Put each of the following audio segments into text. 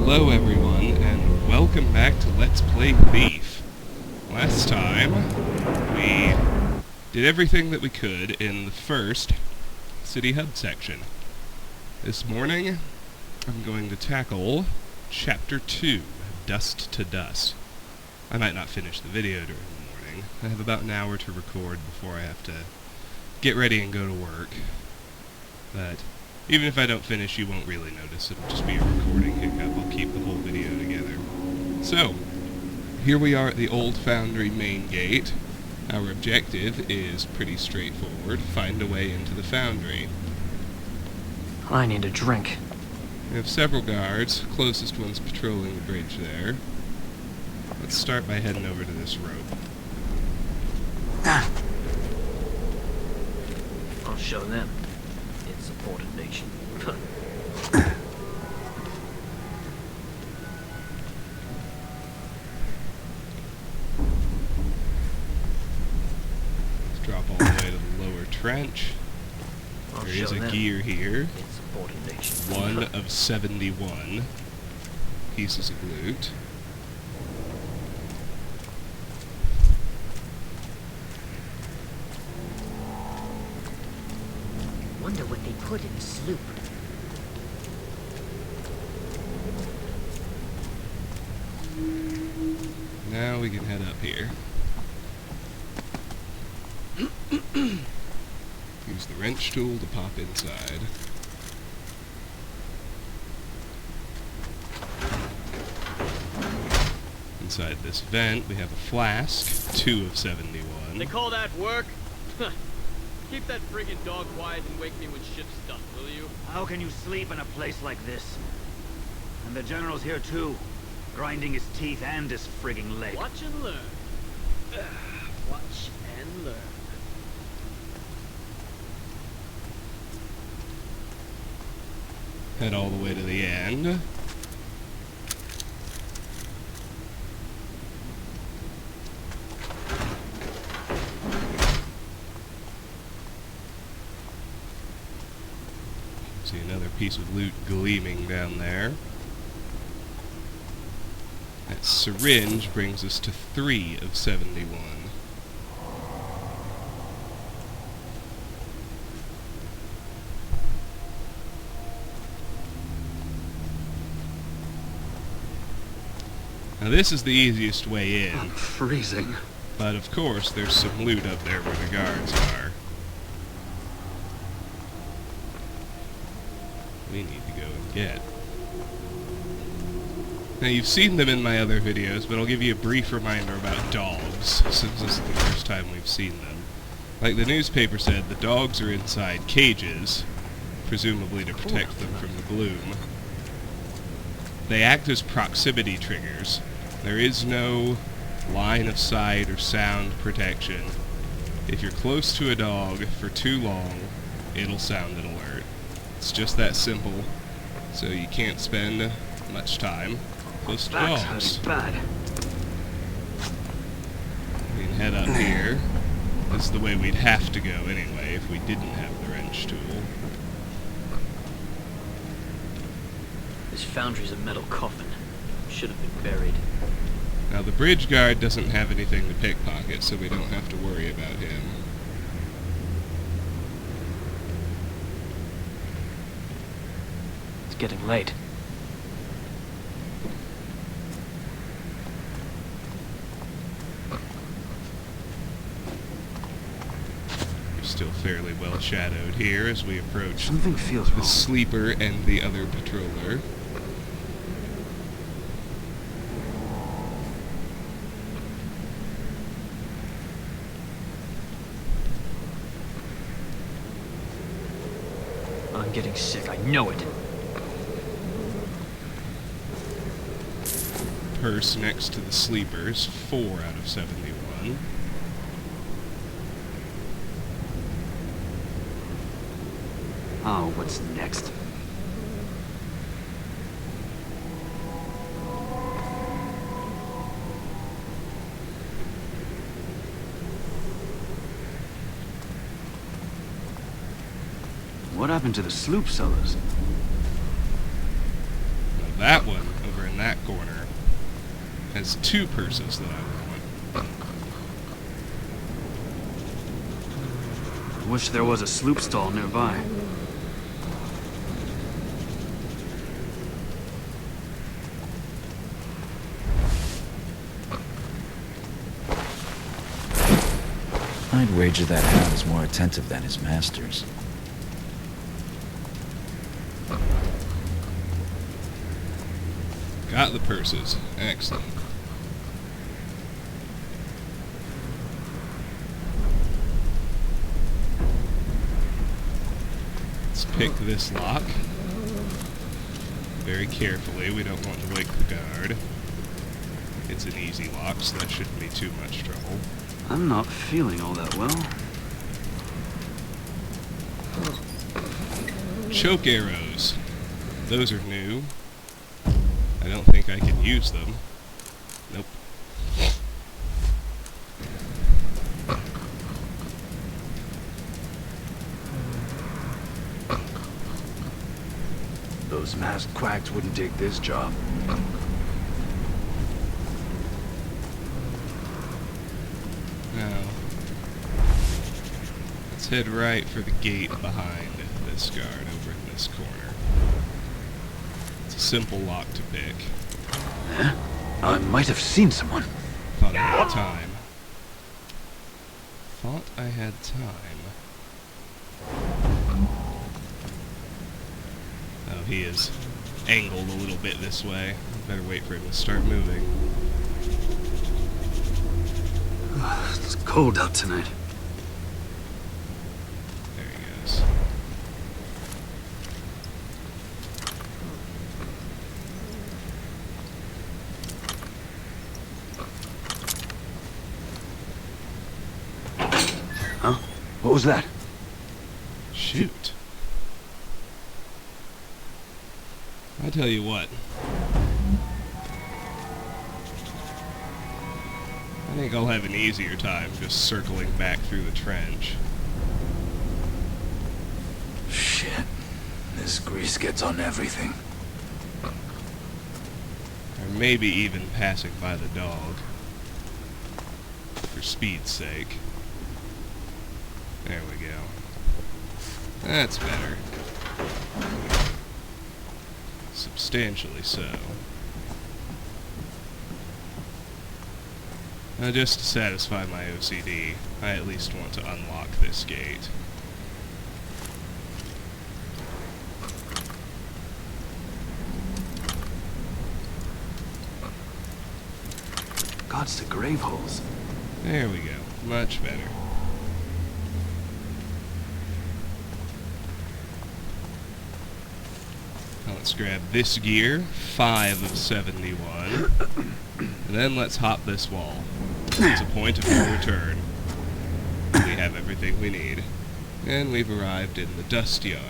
Hello everyone, and welcome back to Let's Play Thief. Last time, we did everything that we could in the first City Hub section. This morning, I'm going to tackle Chapter 2, Dust to Dust. I might not finish the video during the morning. I have about an hour to record before I have to get ready and go to work. But even if I don't finish, you won't really notice. It'll just be a recording hiccup. I'll keep the whole video together. So, here we are at the Old Foundry main gate. Our objective is pretty straightforward. Find a way into the foundry. I need a drink. We have several guards. Closest one's patrolling the bridge there. Let's start by heading over to this rope. I'll show them. Insubordination. Let's drop all the way to the lower trench. There is a gear here. One of 71 pieces of loot. Wonder what they put in the sloop. Now we can head up here. Use the wrench tool to pop inside. Inside this vent, we have a flask, 2 of 71. They call that work? Keep that friggin' dog quiet and wake me when ship's done, will you? How can you sleep in a place like this? And the general's here too, grinding his teeth and his frigging leg. Watch and learn. Watch and learn. Head all the way to the end. See another piece of loot gleaming down there. That syringe brings us to 3 of 71. Now this is the easiest way in. I'm freezing. But of course there's some loot up there where the guards are. We need to go and get. Now you've seen them in my other videos, but I'll give you a brief reminder about dogs, since this is the first time we've seen them. Like the newspaper said, the dogs are inside cages, presumably to protect them from the gloom. They act as proximity triggers. There is no line of sight or sound protection. If you're close to a dog for too long, it'll sound an alert. It's just that simple, so you can't spend much time close to dogs. Bad. We can head up here. This is the way we'd have to go anyway if we didn't have the wrench tool. This foundry's a metal coffin. Should have been buried. Now the bridge guard doesn't have anything to pickpocket, so we don't have to worry about him. It's getting late. We're still fairly well shadowed here as we approach Something feels the wrong. sleeper and the other patroller. I'm getting sick, I know it. Purse next to the sleepers, 4 out of 71. Oh, what's next? What happened to the sloop sellers? Now that one over that corner has 2 purses that I want. Wish there was a sloop stall nearby. I'd wager that hound is more attentive than his masters. Got the purses. Excellent. Let's pick this lock very carefully. We don't want to wake the guard. It's an easy lock, so that shouldn't be too much trouble. I'm not feeling all that well. Choke arrows. Those are new. I don't think I can use them. Nope. Those masked quacks wouldn't take this job. Now, let's head right for the gate behind this guard over in this corner. It's a simple lock to pick. Huh? I might have seen someone. Thought I had time. Thought I had time. Oh, he is angled a little bit this way. Better wait for him to start moving. It's cold out tonight. There he goes. Huh? What was that? Shoot. I tell you what. I think I'll have an easier time just circling back through the trench. Shit. This grease gets on everything. Or maybe even passing by the dog. For speed's sake. There we go. That's better. Substantially so. Now, just to satisfy my OCD, I at least want to unlock this gate. God's the grave holes. There we go. Much better. Now let's grab this gear, 5 of 71, and then let's hop this wall. It's a point of no return. We have everything we need. And we've arrived in the dust yard.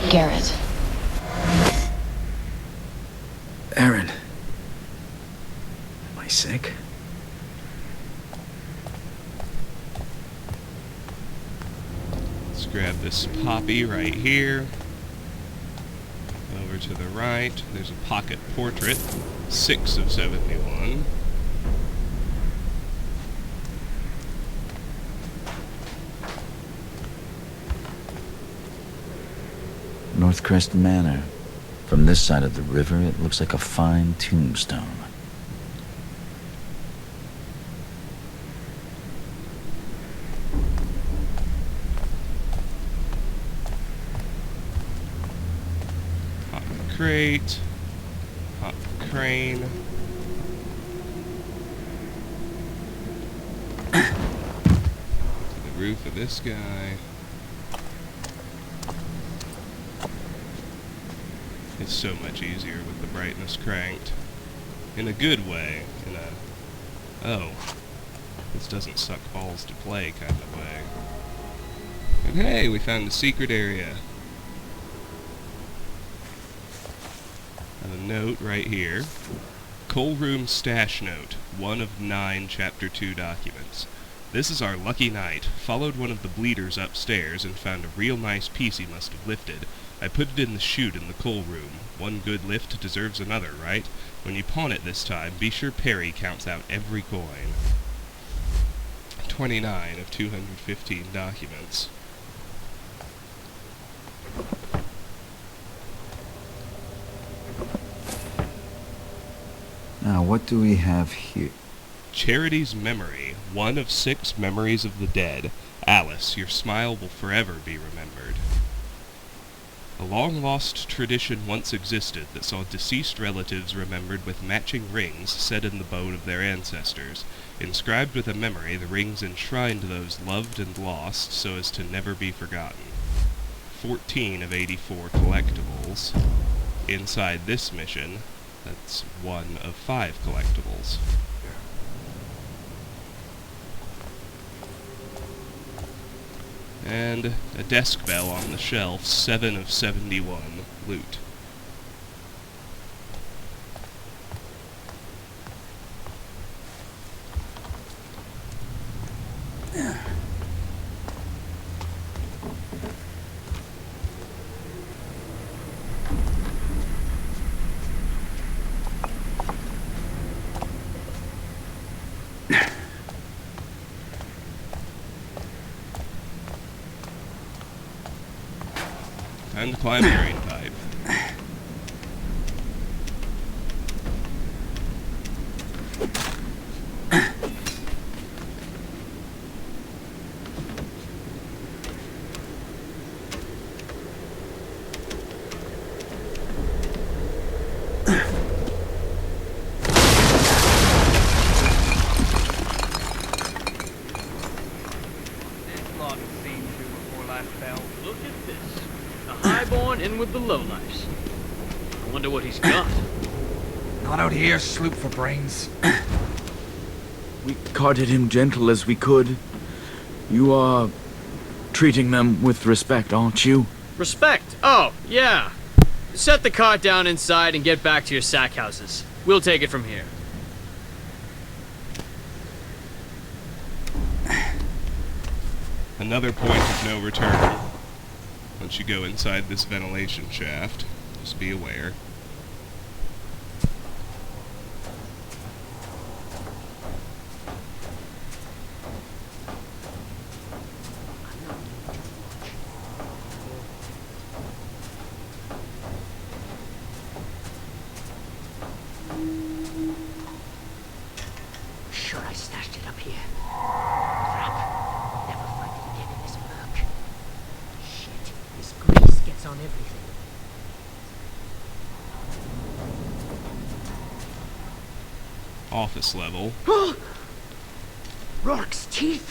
Garrett. Aaron. Am I sick? Let's grab this poppy right here. Over to the right, there's a pocket portrait, 6 of 71. Northcrest Manor. From this side of the river, it looks like a fine tombstone. Hop the crate, hop the crane. To the roof of this guy. It's so much easier with the brightness cranked. In a good way. In a, oh, this doesn't suck balls to play kind of way. And hey, we found a secret area. And a note right here. Coal Room Stash Note, 1 of 9 Chapter 2 documents. This is our lucky night. Followed one of the bleeders upstairs and found a real nice piece he must have lifted. I put it in the chute in the coal room. One good lift deserves another, right? When you pawn it this time, be sure Perry counts out every coin. 29 of 215 documents. Now, what do we have here? Charity's Memory, 1 of 6 memories of the dead. Alice, your smile will forever be remembered. A long-lost tradition once existed that saw deceased relatives remembered with matching rings set in the bone of their ancestors. Inscribed with a memory, the rings enshrined those loved and lost so as to never be forgotten. 14 of 84 collectibles. Inside this mission, that's 1 of 5 collectibles. And a desk bell on the shelf, 7 of 71 loot. Time to climb the drain pipe. This lot has seen you before life fell. Look at this. The highborn in with the lowlifes. I wonder what he's got. Not out here, sloop for brains. We carted him gentle as we could. You are treating them with respect, aren't you? Respect? Oh, yeah. Set the cart down inside and get back to your sack houses. We'll take it from here. Another point of no return. Once you go inside this ventilation shaft, just be aware. Sure, I stashed it up here. Crap. Never find it again in this murk. Shit, this grease gets on everything. Office level. Rourke's teeth!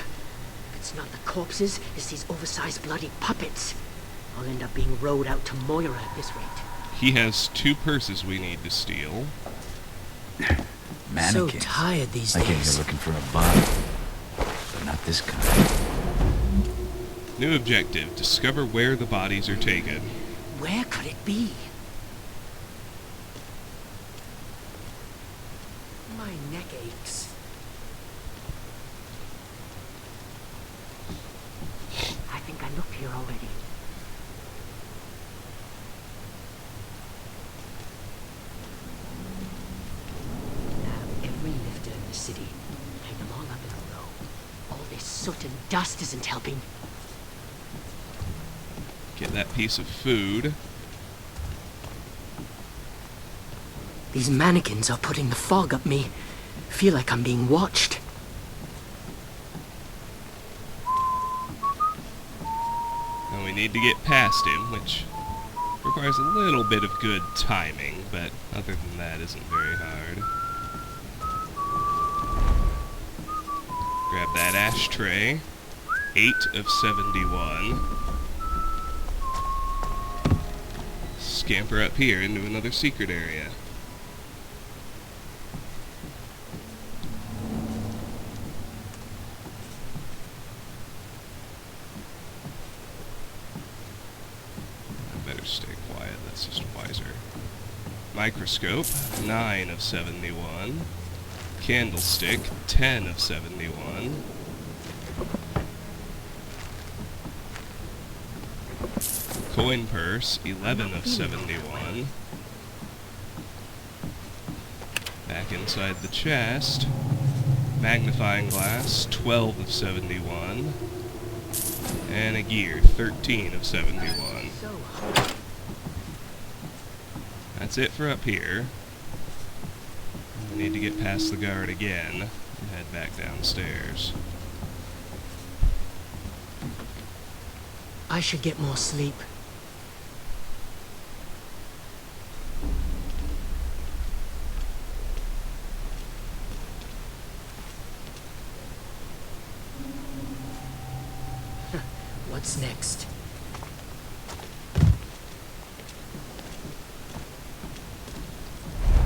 If it's not the corpses, it's these oversized bloody puppets. I'll end up being rowed out to Moira at this rate. He has 2 purses we need to steal. Mannequins. So tired these I came days. here looking for a body, but not this kind. New objective, discover where the bodies are taken. Where could it be? My neck aches. I think I looked here already. Now every lifter in the city, hang them all up in a row. All this soot and dust isn't helping. Get that piece of food. These mannequins are putting the fog up me. Feel like I'm being watched. And we need to get past him, which requires a little bit of good timing, but other than that isn't very hard. Grab that ashtray. 8 of 71. Scamper up here into another secret area. I better stay quiet, that's just wiser. Microscope, 9 of 71. Candlestick, 10 of 71. Coin purse, 11 of 71. Back inside the chest. Magnifying glass, 12 of 71. And a gear, 13 of 71. That's it for up here. We need to get past the guard again and head back downstairs. I should get more sleep. What's next?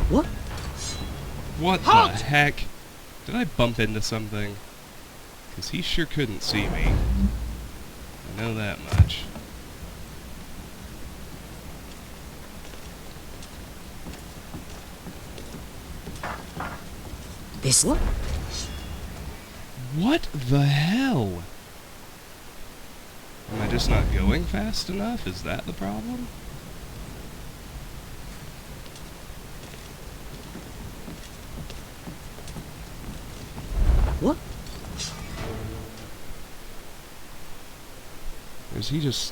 What? What Halt! the heck? Did I bump into something? 'Cause he sure couldn't see me. I know that much. This what? What the hell? Am I just not going fast enough? Is that the problem? What? Or is he just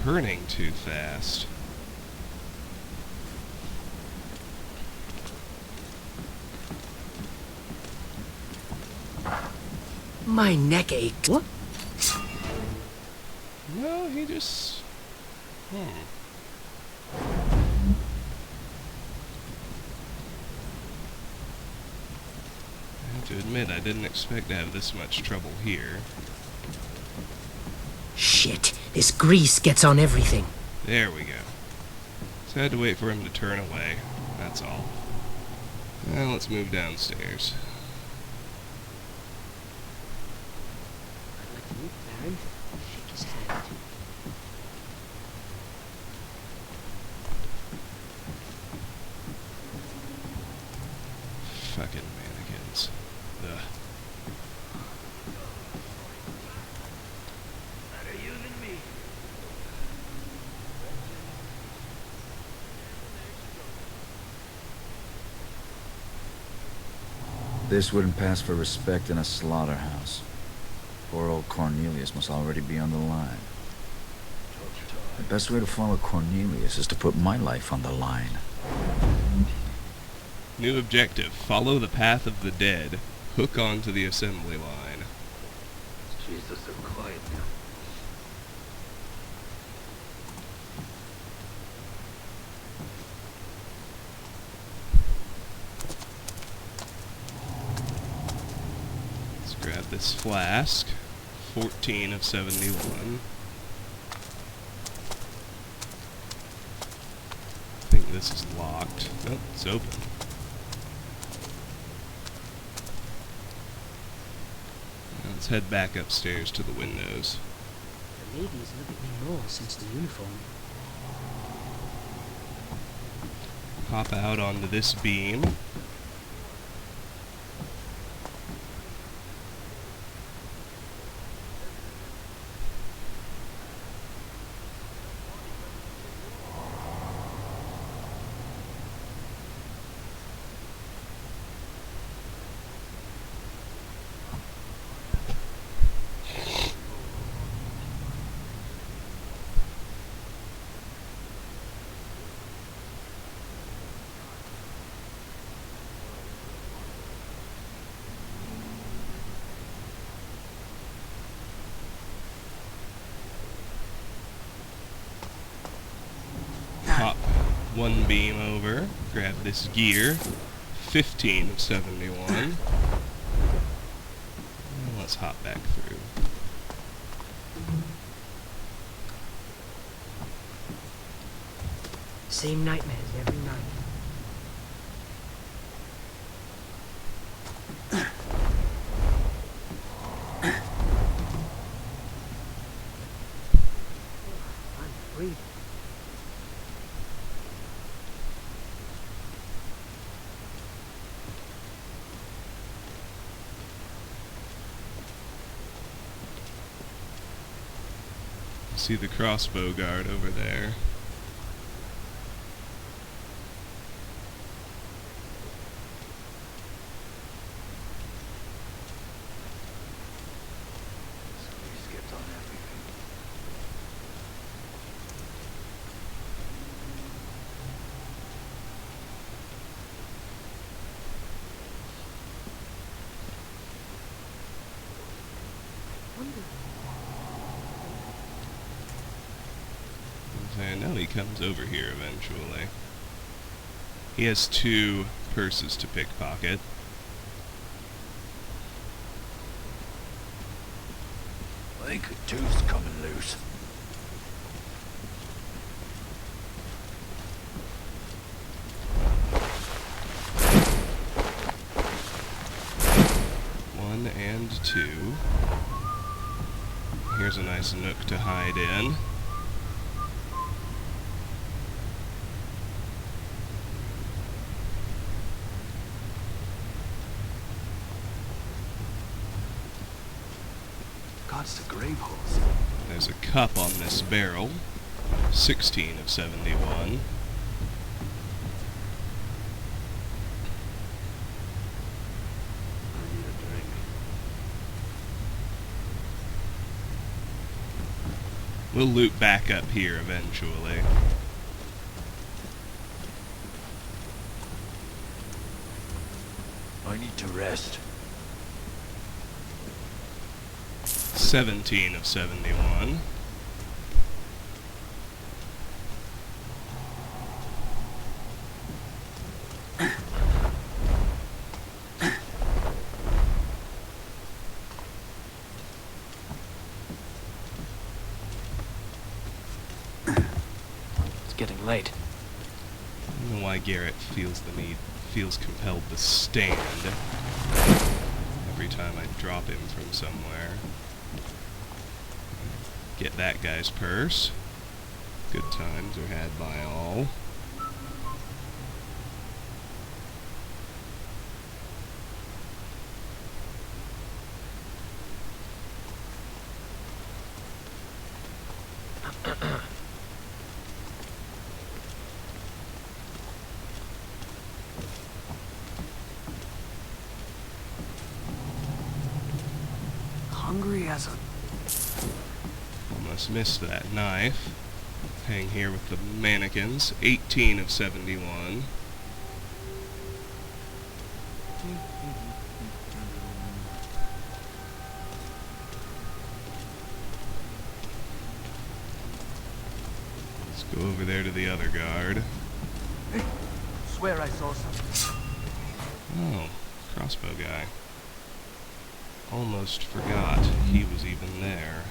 turning too fast? My neck ached. What? No, he just... I have to admit, I didn't expect to have this much trouble here. Shit, this grease gets on everything. There we go. Just had to wait for him to turn away. That's all. Now let's move downstairs. I'd like to meet Baron. Shake his hand. Fucking mannequins. Ugh. Better you than me. This wouldn't pass for respect in a slaughterhouse. Poor old Cornelius must already be on the line. The best way to follow Cornelius is to put my life on the line. New objective. Follow the path of the dead. Hook onto the assembly line. Jesus, so quiet now. Let's grab this flask. 14 of 71. I think this is locked. Nope, it's open. Now let's head back upstairs to the windows. The ladies look at me more since the uniform. Hop out onto this beam. Hop one beam over, grab this gear, 15 of 71. And let's hop back through. Same nightmares every night. I'm breathing. See the crossbow guard over there. Skipped on everything. I know he comes over here eventually. He has 2 purses to pickpocket. I think a tooth's coming loose. One and 2. Here's a nice nook to hide in. God's the grave holes. There's a cup on this barrel. 16 of 71. I need a drink. We'll loop back up here eventually. I need to rest. 17 of 71. It's getting late. I don't know why Garrett feels compelled to stand every time I drop him from somewhere. Get that guy's purse. Good times are had by all. Hungry as a... Almost missed that knife. Hang here with the mannequins. 18 of 71. Let's go over there to the other guard. Swear I saw something. Oh, crossbow guy. Almost forgot he was even there.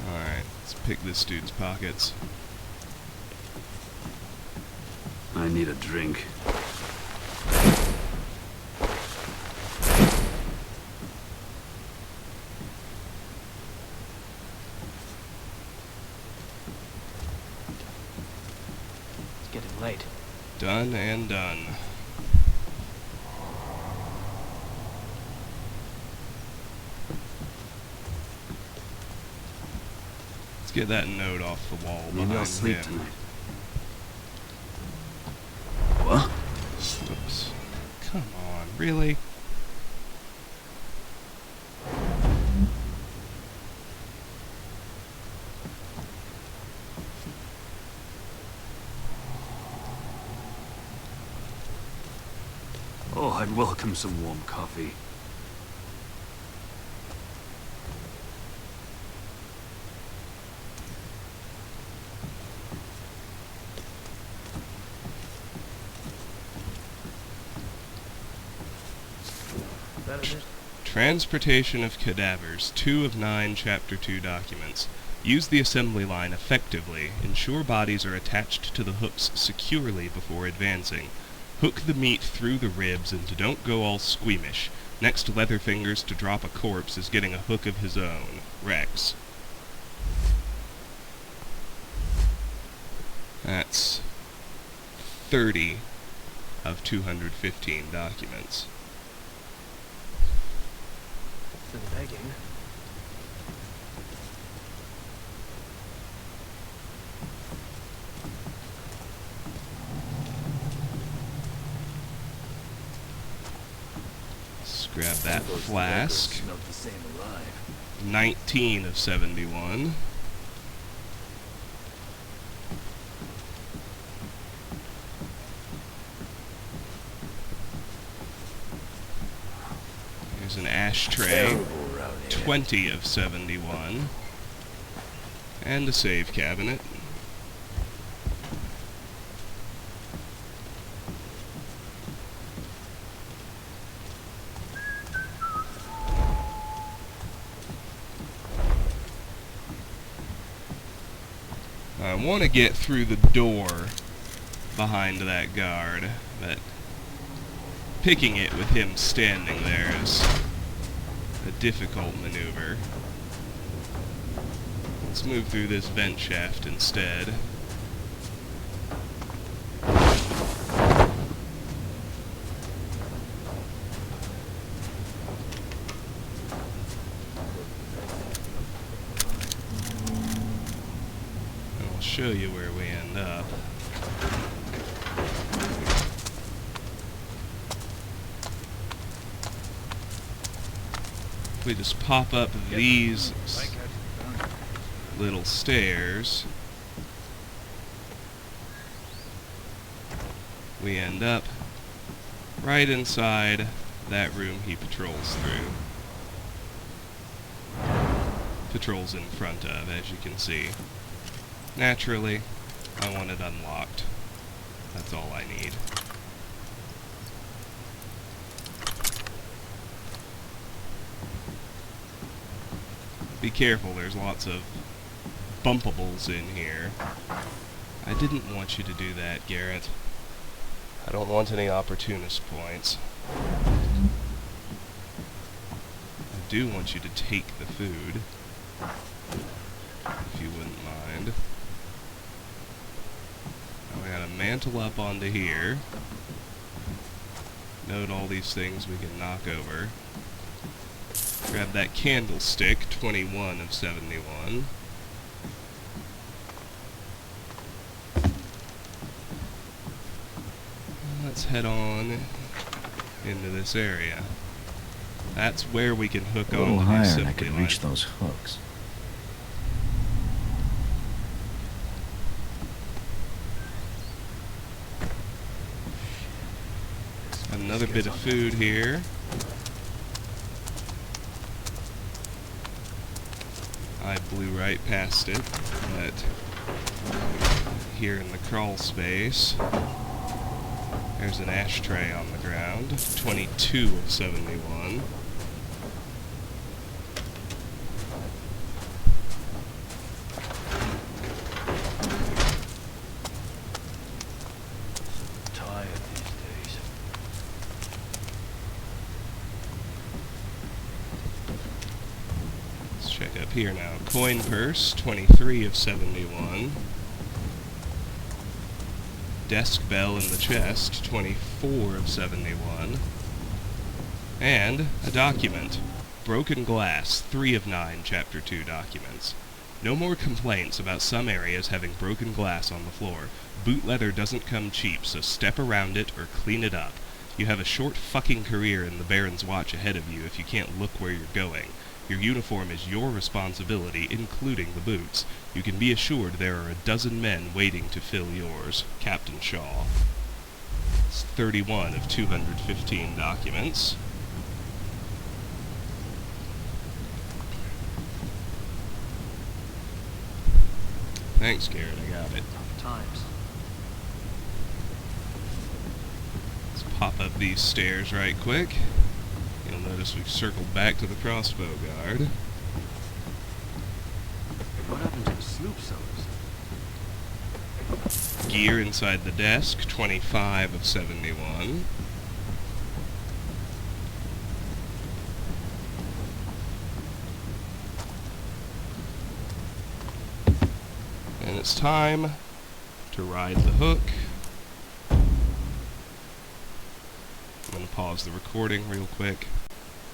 Alright, let's pick this dude's pockets. I need a drink. It's getting late. Done and done. Let's get that note off the wall Maybe I'll behind sleep him. tonight. What? Oops. Come on, really? Oh, I'd welcome some warm coffee. Transportation of cadavers, 2 of 9 Chapter 2 documents. Use the assembly line effectively. Ensure bodies are attached to the hooks securely before advancing. Hook the meat through the ribs and don't go all squeamish. Next to Leatherfingers to drop a corpse is getting a hook of his own. Rex. That's 30 of 215 documents. For the begging. Let's grab that flask. Smelled the same alive. 19 of 71. Here's an ashtray. 20 of 71. And a save cabinet. I want to get through the door behind that guard, but picking it with him standing there is a difficult maneuver. Let's move through this vent shaft instead. Show you where we end up. If we just pop up these little stairs, we end up right inside that room he patrols through. Patrols in front of, as you can see. Naturally, I want it unlocked. That's all I need. Be careful, there's lots of bumpables in here. I didn't want you to do that, Garrett. I don't want any opportunist points. I do want you to take the food, if you wouldn't mind. We gotta mantle up onto here. Note all these things we can knock over. Grab that candlestick, 21 of 71. Let's head on into this area. That's where we can hook on A little to the higher and assembly I could line. reach those hooks. Another bit of food here. I blew right past it, but here in the crawl space, there's an ashtray on the ground, 22 of 71. Check up here now. Coin purse, 23 of 71. Desk bell in the chest, 24 of 71. And a document. Broken glass, 3 of 9 Chapter 2 documents. No more complaints about some areas having broken glass on the floor. Boot leather doesn't come cheap, so step around it or clean it up. You have a short fucking career in the Baron's watch ahead of you if you can't look where you're going. Your uniform is your responsibility, including the boots. You can be assured there are a dozen men waiting to fill yours. Captain Shaw. It's 31 of 215 documents. Thanks, Garrett, I got it. Tough times. Let's pop up these stairs right quick. You'll notice we've circled back to the crossbow guard. What happened to the sloop sellers? Gear inside the desk, 25 of 71. And it's time to ride the hook. I'm going to pause the recording real quick.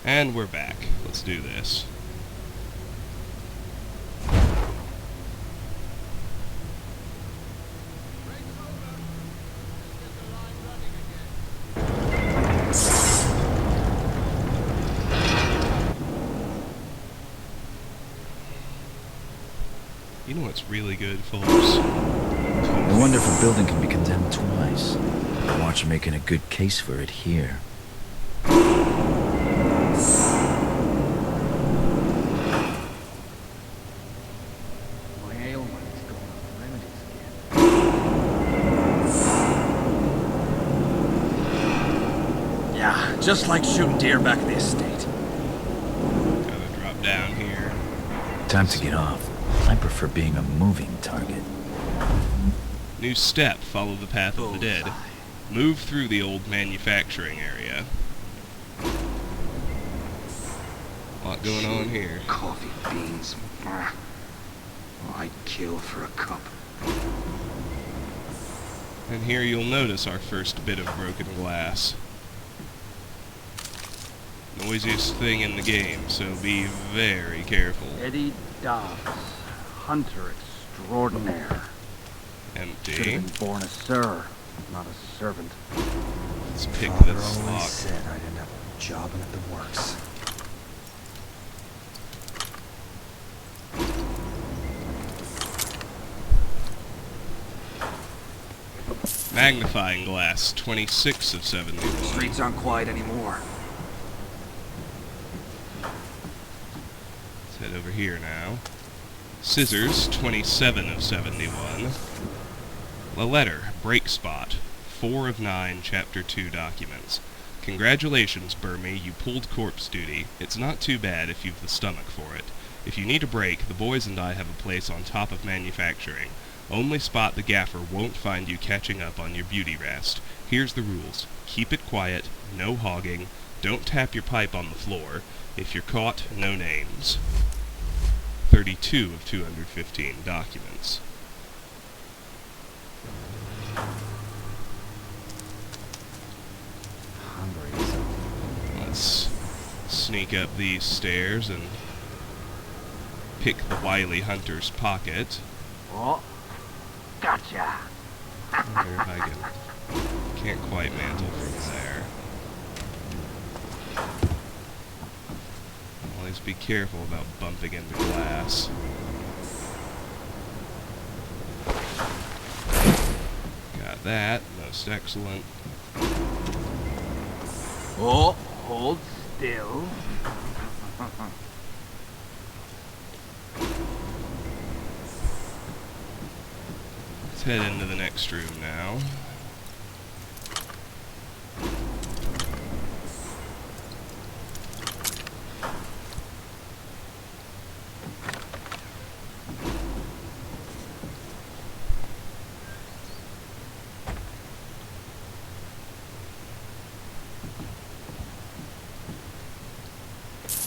And we're back. Let's do this. You know what's really good, folks? I wonder if a building can be condemned twice. Watch making a good case for it here. My ailment is going on remedies again. Yeah, just like shooting deer back in the estate. Gotta drop down here. Time to get off. I prefer being a moving target. New step, follow the path of the dead. Move through the old manufacturing area. A lot going on here. Coffee beans. Oh, I'd kill for a cup. And here you'll notice our first bit of broken glass. Noisiest thing in the game, so be very careful. Eddie Dobbs, hunter extraordinaire. Should Empty. have been born a sir, not a servant. Let's pick Father this always lock. said I'd end up jobbing at the works. Magnifying glass, 26 of 71. Streets aren't quiet anymore. Let's head over here now. Scissors, 27 of 71. A letter, break spot, 4 of 9, Chapter 2 documents. Congratulations, Burmy, you pulled corpse duty. It's not too bad if you've the stomach for it. If you need a break, the boys and I have a place on top of manufacturing. Only spot the gaffer won't find you catching up on your beauty rest. Here's the rules. Keep it quiet, no hogging, don't tap your pipe on the floor. If you're caught, no names. 32 of 215 documents. Hungry, so Let's sneak up these stairs and pick the wily hunter's pocket. Oh, gotcha. Wonder if I can't quite mantle from there. Always be careful about bumping into glass. Got that. Most excellent. Oh, hold still. Let's head into the next room now.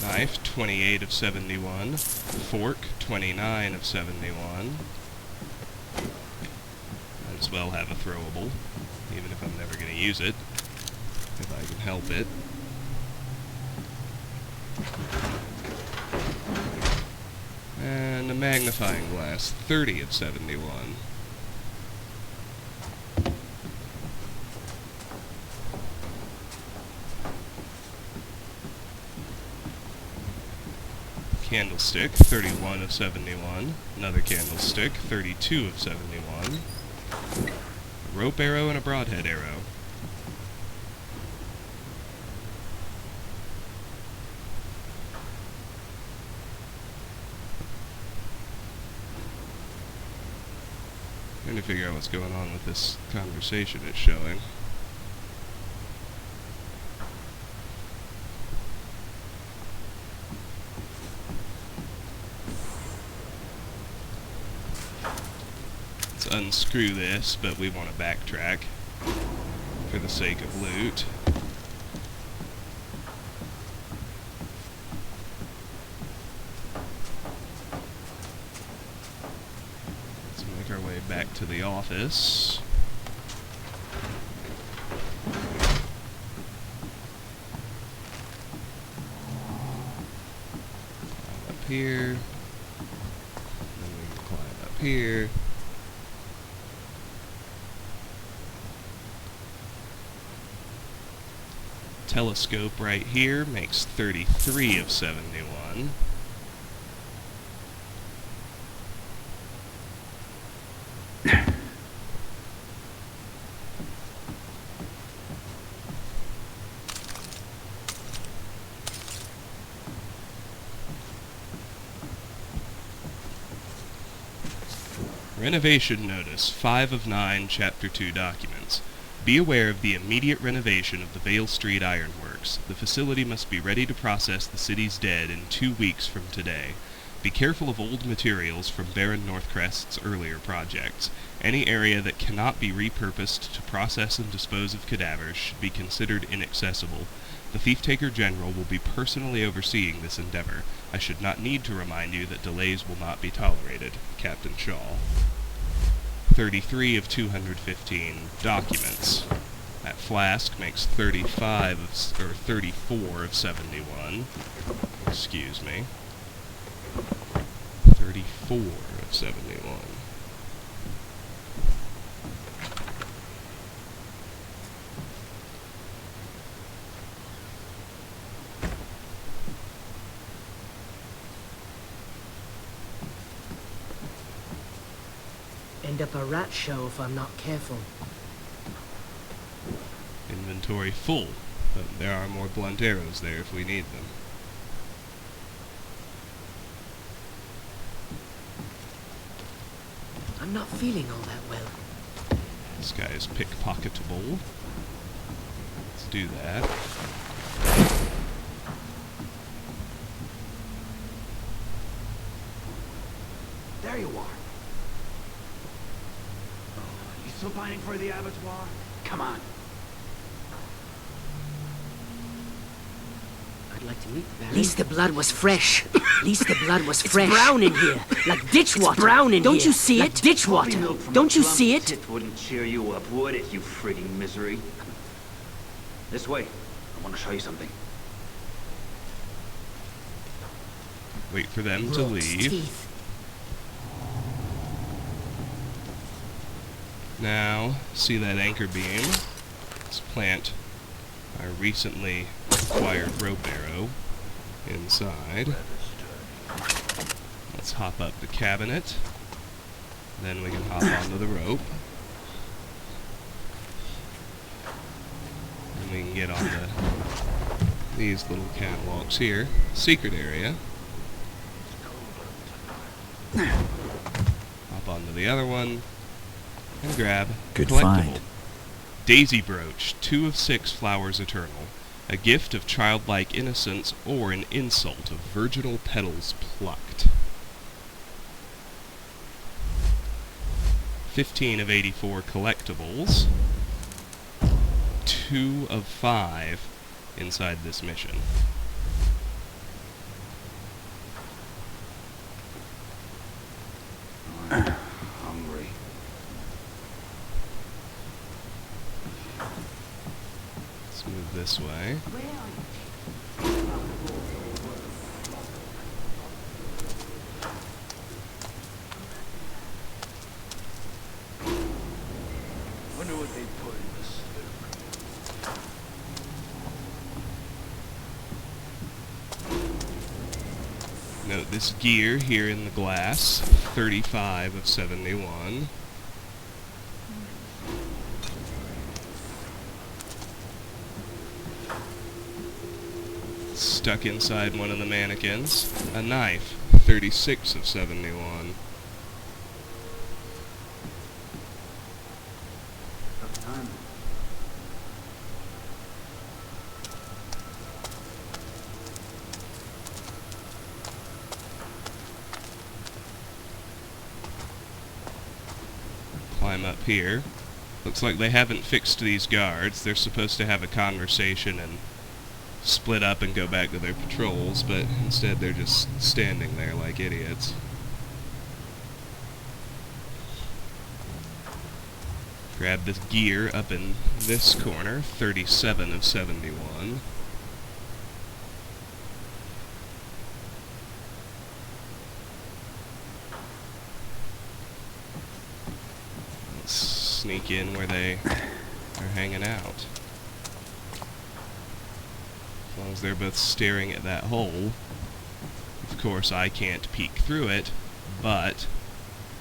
Knife, 28 of 71. Fork, 29 of 71. Might as well have a throwable, even if I'm never going to use it, if I can help it. And a magnifying glass, 30 of 71. Candlestick, 31 of 71. Another candlestick, 32 of 71. A rope arrow and a broadhead arrow. Trying to figure out what's going on with this conversation it's showing. Let's unscrew this, but we want to backtrack for the sake of loot. Let's make our way head back to the office. Climb up here. Then we can climb up here. Telescope right here makes 33 of 71. Renovation Notice, 5 of 9, Chapter 2 documents. Be aware of the immediate renovation of the Vale Street Ironworks. The facility must be ready to process the city's dead in 2 weeks from today. Be careful of old materials from Baron Northcrest's earlier projects. Any area that cannot be repurposed to process and dispose of cadavers should be considered inaccessible. The Thief-Taker General will be personally overseeing this endeavor. I should not need to remind you that delays will not be tolerated. Captain Shaw. 33 of 215 documents. That flask makes 34 of 71. Excuse me. 34 of 71. End up a rat show if I'm not careful. Inventory full, but there are more blunt arrows there if we need them. I'm not feeling all that well. This guy is pickpocketable. Let's do that. There you are. You still pining for the abattoir? Come on. I'd like to meet Barry. At least the blood was fresh. At least the blood was fresh. It's brown in here, like ditch water. It's brown in here. Don't you see it? Ditch water. Don't you see it? It wouldn't cheer you up, would it, you frigging misery? This way. I want to show you something. Wait for them to leave. Teeth. Now, see that anchor beam? Let's plant our recently acquired rope arrow inside. Let's hop up the cabinet. Then we can hop onto the rope. And we can get onto these little catwalks here. Secret area. Hop onto the other one. And grab Good collectible. find. Daisy brooch, 2 of 6 flowers eternal. A gift of childlike innocence or an insult of virginal petals plucked. 15 of 84 collectibles. 2 of 5 inside this mission. Hungry. Let's move this way. Wonder what they put in this soup. Note this gear here in the glass, 35 of 71. Stuck inside one of the mannequins, a knife, 36 of 71. Tough time. Climb up here. Looks like they haven't fixed these guards. They're supposed to have a conversation and split up and go back to their patrols, but instead they're just standing there like idiots. Grab this gear up in this corner, 37 of 71. Let's sneak in where they are hanging out. As long as they're both staring at that hole. Of course, I can't peek through it, but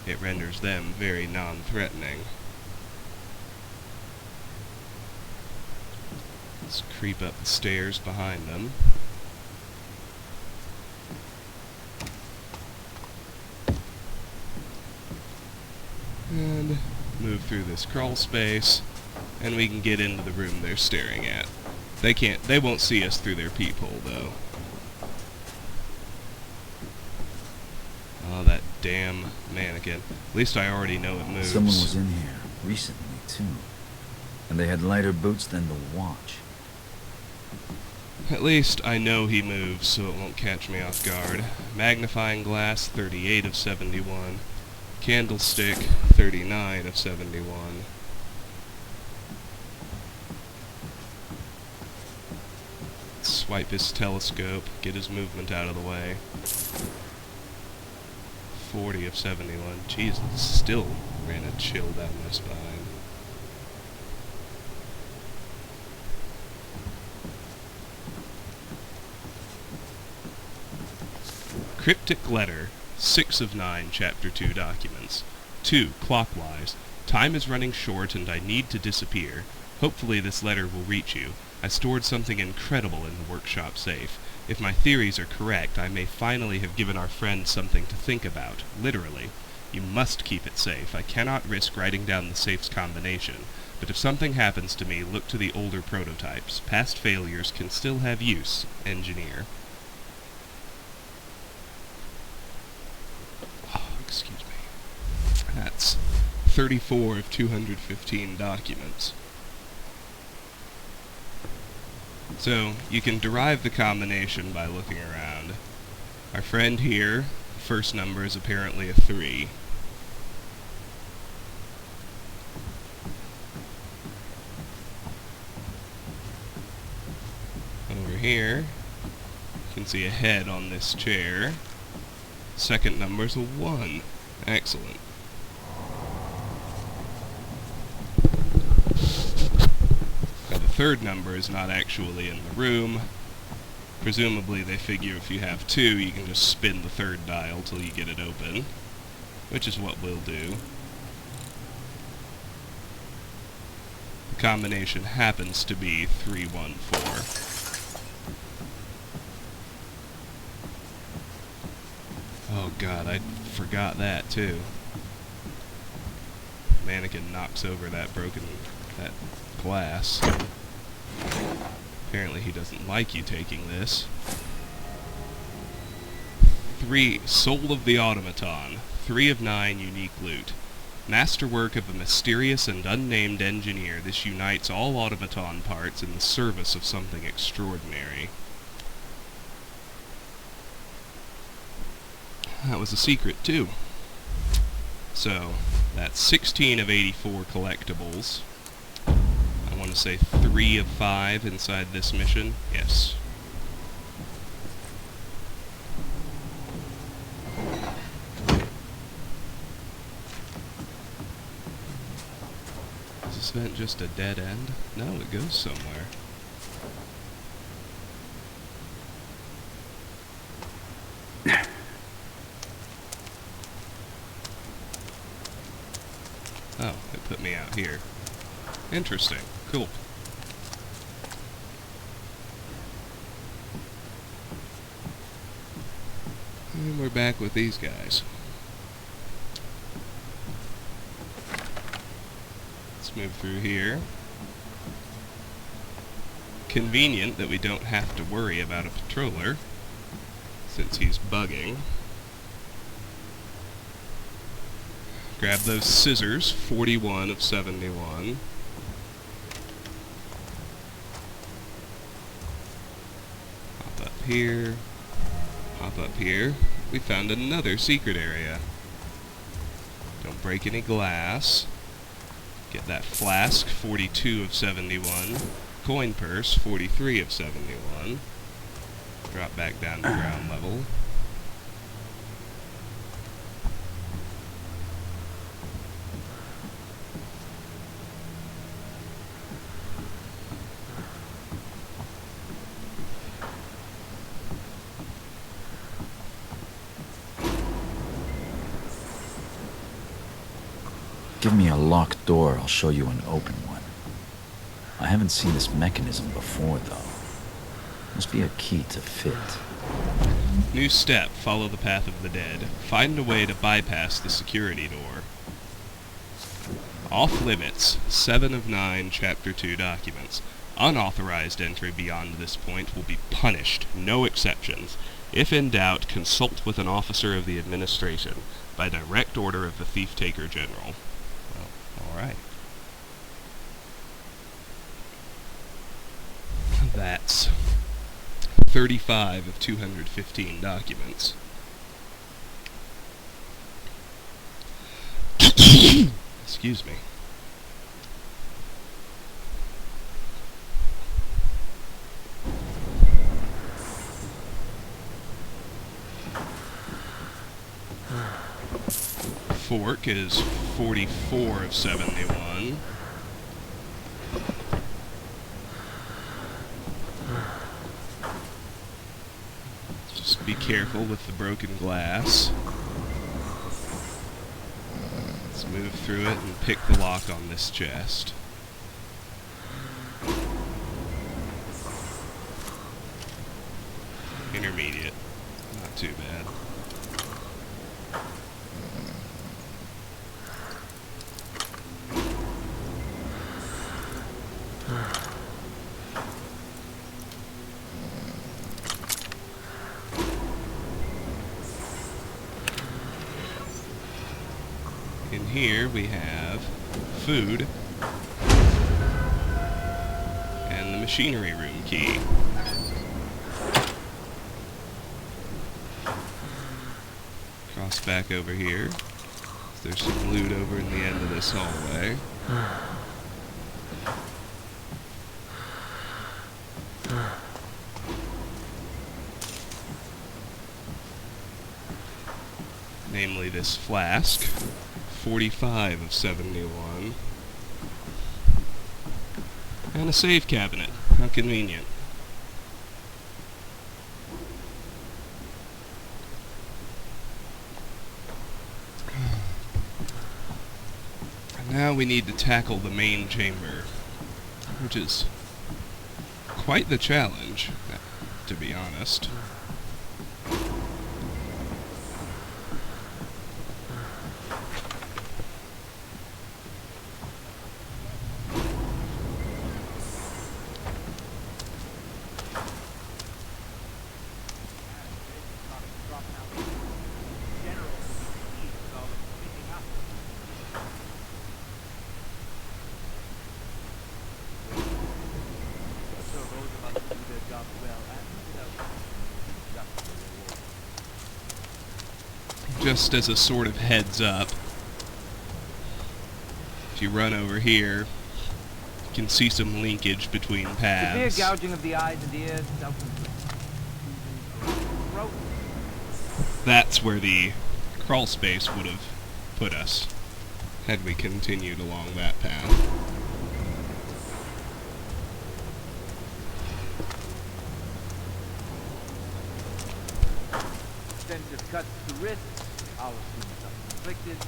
it renders them very non-threatening. Let's creep up the stairs behind them. And move through this crawl space, and we can get into the room they're staring at. They won't see us through their peephole, though. Oh, that damn mannequin. At least I already know it moves. Someone was in here recently, too. And they had lighter boots than the watch. At least I know he moves, so it won't catch me off guard. Magnifying glass, 38 of 71. Candlestick, 39 of 71. Swipe his telescope, get his movement out of the way. 40 of 71. Jesus, still ran a chill down my spine. Cryptic letter, 6 of 9, Chapter 2 documents. 2, clockwise. Time is running short and I need to disappear. Hopefully this letter will reach you. I stored something incredible in the workshop safe. If my theories are correct, I may finally have given our friend something to think about. Literally. You must keep it safe. I cannot risk writing down the safe's combination. But if something happens to me, look to the older prototypes. Past failures can still have use. Engineer. Excuse me. That's 34 of 215 documents. So, you can derive the combination by looking around. Our friend here, the first number is apparently a 3. Over here, you can see a head on this chair. Second number's a 1. Excellent. Now the third number is not actually in the room. Presumably they figure if you have 2, you can just spin the third dial till you get it open, which is what we'll do. The combination happens to be 314. Oh god, I forgot that too. Mannequin knocks over that glass. Apparently he doesn't like you taking this. 3, Soul of the Automaton. 3 of 9 unique loot. Masterwork of a mysterious and unnamed engineer, this unites all automaton parts in the service of something extraordinary. That was a secret, too. So, that's 16 of 84 collectibles. I want to say 3 of 5 inside this mission. Yes. Is this vent just a dead end? No, it goes somewhere. Oh, it put me out here. Interesting. Cool. And we're back with these guys. Let's move through here. Convenient that we don't have to worry about a patroller, since he's bugging. Grab those scissors, 41 of 71. Hop up here. Hop up here. We found another secret area. Don't break any glass. Get that flask, 42 of 71. Coin purse, 43 of 71. Drop back down to ground level. Give me a locked door, I'll show you an open one. I haven't seen this mechanism before, though. Must be a key to fit. New step, follow the path of the dead. Find a way to bypass the security door. Off limits, 7 of 9 Chapter 2 documents. Unauthorized entry beyond this point will be punished, no exceptions. If in doubt, consult with an officer of the administration, by direct order of the Thief-Taker General. Well, alright. That's 35 of 215 documents. Excuse me. Fork is 44 of 71. Just be careful with the broken glass. Let's move through it and pick the lock on this chest. Intermediate. Not too bad. In here we have food and the machinery room key. Cross back over here. There's some loot over in the end of this hallway. Namely this flask, 45 of 71. And a save cabinet. How convenient. And now we need to tackle the main chamber, which is quite the challenge, to be honest. Just as a sort of heads up, if you run over here, you can see some linkage between paths. Severe gouging of the eyes and ears. That's where the crawl space would have put us, had we continued along that path. Extensive cuts to wrists. I'll assume self-inflicted.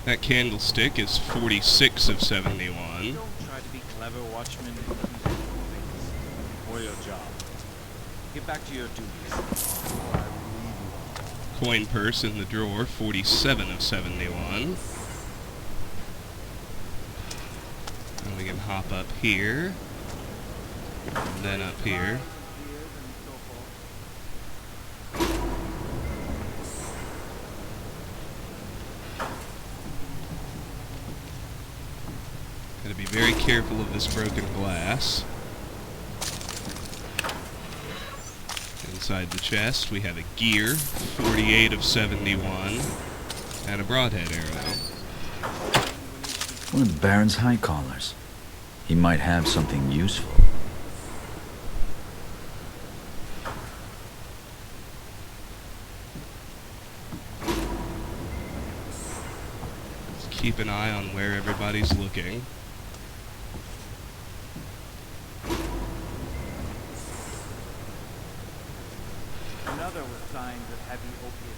That candlestick is 46 of 71. Don't try to be clever, watchman. Or your job. Get back to your duties. Coin purse in the drawer, 47 of 71. And we can hop up here, and then up here. Gotta be very careful of this broken glass. Inside the chest, we have a gear, 48 of 71, and a broadhead arrow. One of the Baron's high collars. He might have something useful. Let's keep an eye on where everybody's looking. Another with signs of heavy opiate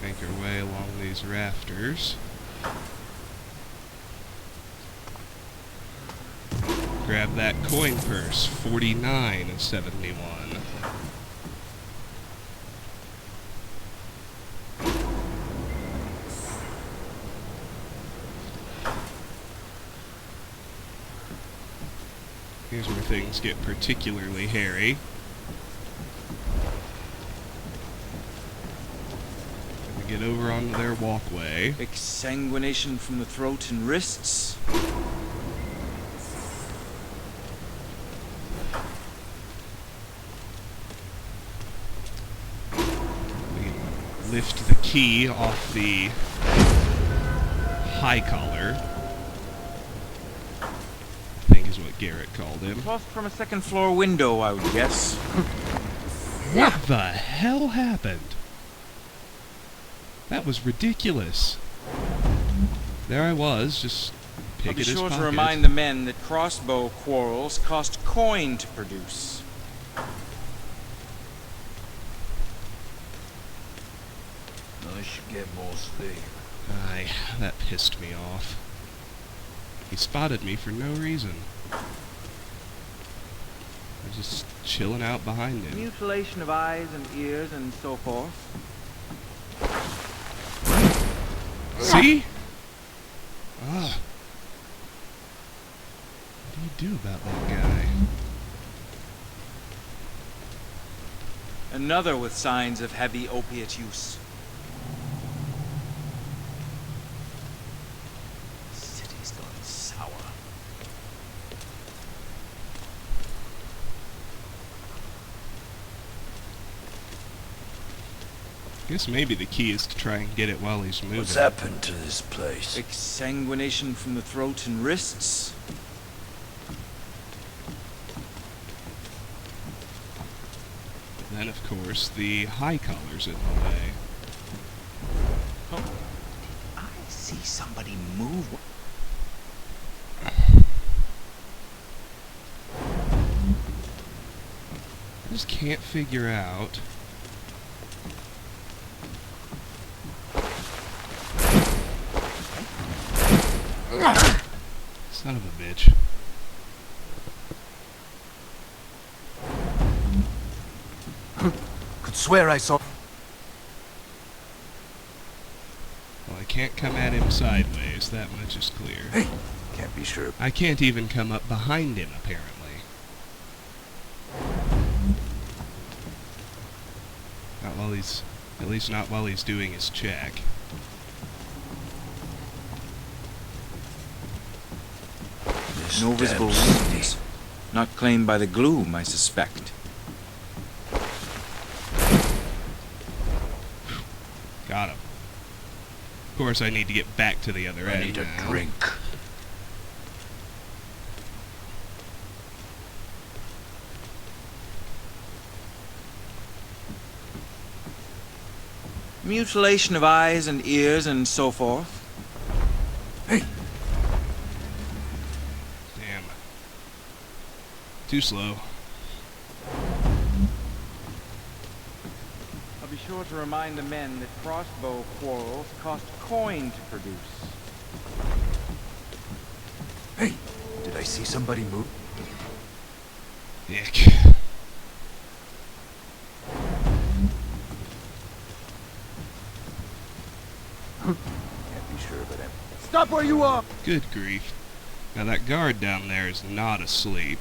Make our way along these rafters. Grab that coin purse, 49 of 71. Here's where things get particularly hairy. Gonna get over onto their walkway. Exsanguination from the throat and wrists. We lift the key off the high collar. I think is what Garrett called him. Tossed from a second floor window, I would guess. What the hell happened? That was ridiculous. There I was, just I'll picking be his sure pocket. to remind the men that crossbow quarrels cost coin to produce. I should get more sleep. Aye, that pissed me off. He spotted me for no reason. I was just chilling out behind him. Mutilation of eyes and ears and so forth. See? Ugh. What do you do about that guy? Another with signs of heavy opiate use. City's gone sour. Guess maybe the key is to try and get it while he's moving. What's happened to this place? Exsanguination from the throat and wrists. Then, of course, the high collar's in the way. I see somebody move. I just can't figure out. Son of a bitch. Could swear I saw. Well, I can't come at him sideways, that much is clear. Hey, can't be sure. I can't even come up behind him, apparently. Not while he's... at least not while he's doing his check. No visible wounds. Not claimed by the gloom, I suspect. Got him. Of course, I need to get back to the other end. I need a now. drink. Mutilation of eyes and ears and so forth. Hey, Damn. Too slow. I'll be sure to remind the men that crossbow quarrels cost coin to produce. hey, did I see somebody move? Ick. Can't be sure, but stop where you are! Good grief. Now that guard down there is not asleep.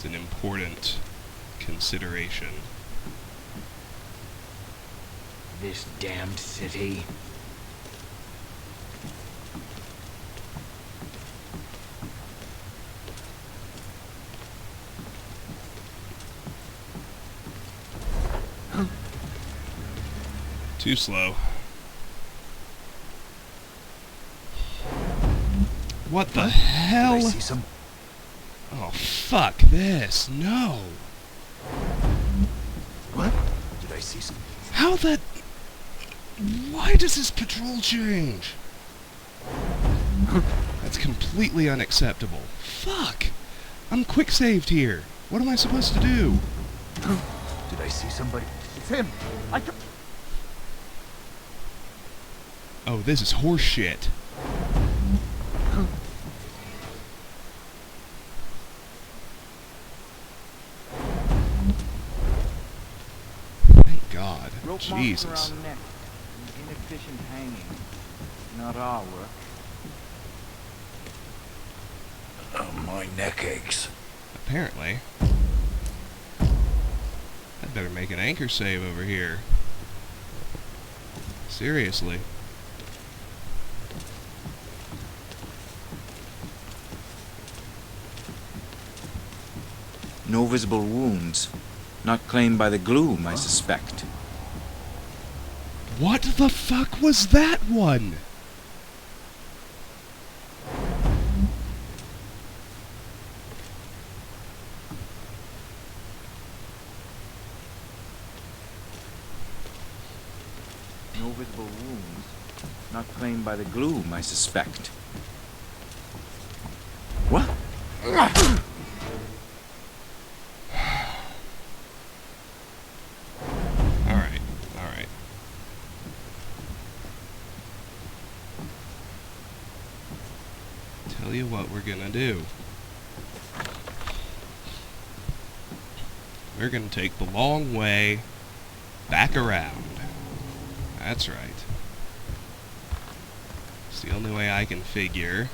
an important consideration. This damned city. Too slow. What the hell? I see some. Oh, fuck this. No. What? Did I see some? How the... Why does this patrol change? That's completely unacceptable. Fuck. I'm quick saved here. What am I supposed to do? Did I see somebody? It's him. Oh, this is horse shit. Thank God. Jesus. Around neck. An inefficient hanging. Not our work. My neck aches. Apparently. I'd better make an anchor save over here. Seriously. No visible wounds. Not claimed by the gloom, I suspect. What the fuck was that one? No visible wounds. Not claimed by the gloom, I suspect. What? Alright. Tell you what we're gonna do. We're gonna take the long way back around. That's right. It's the only way I can figure.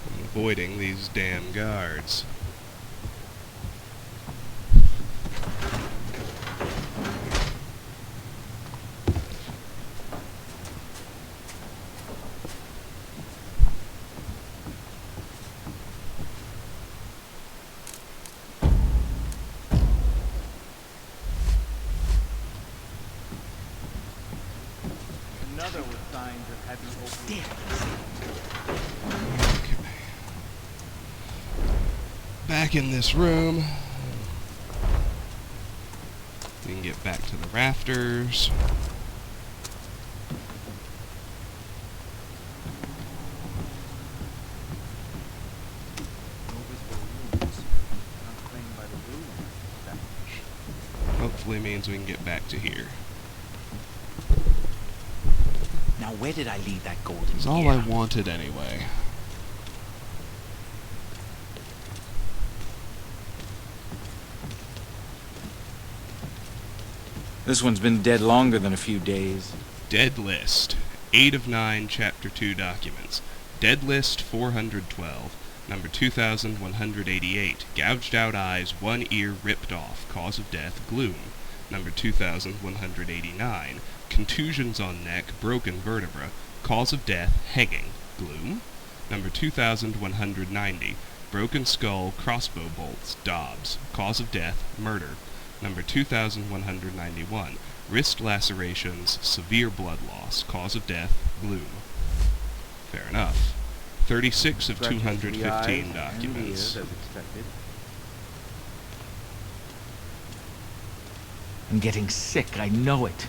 I'm avoiding these damn guards. Another with signs of heavy opium. Okay. Back in this room. We can get back to the rafters. No visible wounds. Not claimed by the gloom, I suspect. Hopefully means we can get back to here. Now where did I leave that golden It's all I wanted anyway. This one's been dead longer than a few days. Dead list. 8 of 9 Chapter 2 documents. Dead list 412. Number 2188. Gouged out eyes, one ear ripped off. Cause of death, gloom. Number 2189. Contusions on neck, broken vertebra. Cause of death, hanging. Gloom. Number 2190. Broken skull, crossbow bolts, Dobbs. Cause of death, murder. Number 2191. Wrist lacerations, severe blood loss. Cause of death, gloom. Fair enough. 36 of Scratches to the eyes 215 and documents. ears, as expected. I'm getting sick, I know it.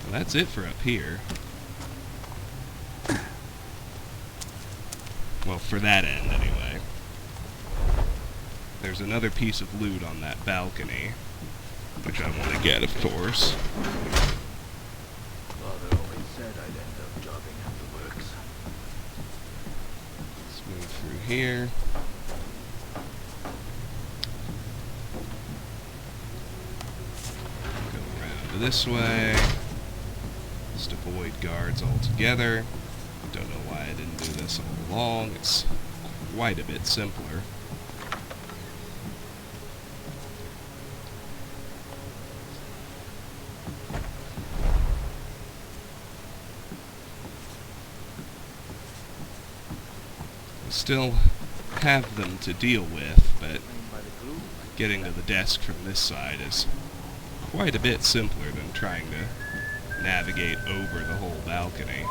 Well, that's it for up here. Well, for that end, anyway. There's another piece of loot on that balcony, which I want to get, of course. Father always said I'd end up jobbing at the works. Let's move through here. Go around this way. avoid guards altogether. Don't know why I didn't do this all along. It's quite a bit simpler. I still have them to deal with, but getting to the desk from this side is quite a bit simpler than trying to navigate over the whole balcony.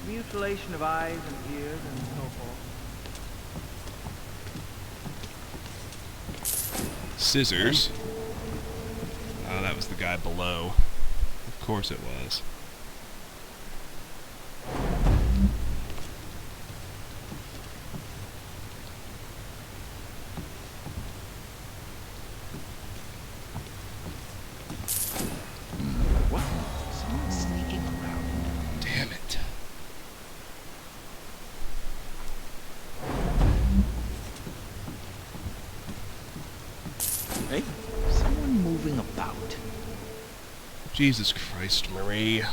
Mutilation of eyes and ears and so forth. Scissors. Oh, that was the guy below. Of course it was. What? Someone's sneaking around. Damn it. Hey, someone moving about. Jesus Christ, Marie.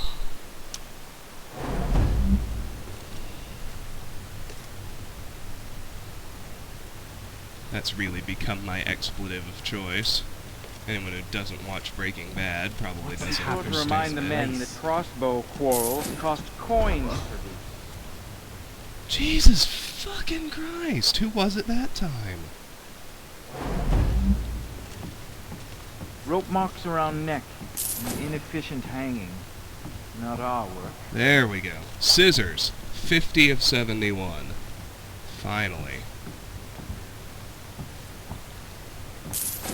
That's really become my expletive of choice. Anyone who doesn't watch Breaking Bad probably doesn't Sure to understand. remind the men that crossbow quarrels cost coins to produce. Jesus fucking Christ, who was it that time? Rope marks around neck, and inefficient hanging. Not our work. There we go. Scissors, 50 of 71. Finally.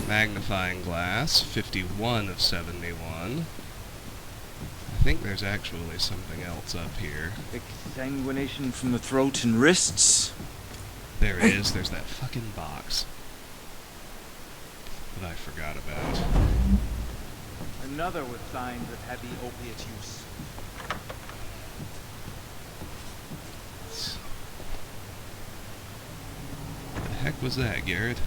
Magnifying glass, 51 of 71. I think there's actually something else up here. Exsanguination From the throat and wrists. There is. There's that fucking box that I forgot about. Another with signs of heavy opiate use. What the heck was that, Garrett?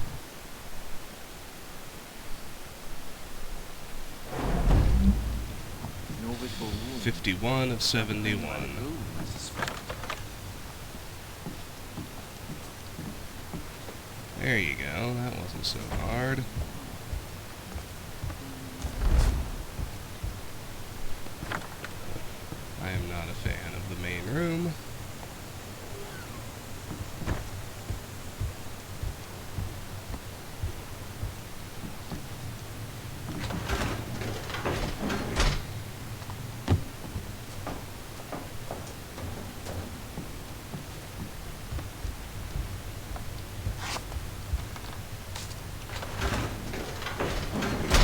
No visible wound. 51 of 71. There you go. That wasn't so hard. I am not a fan of the main room.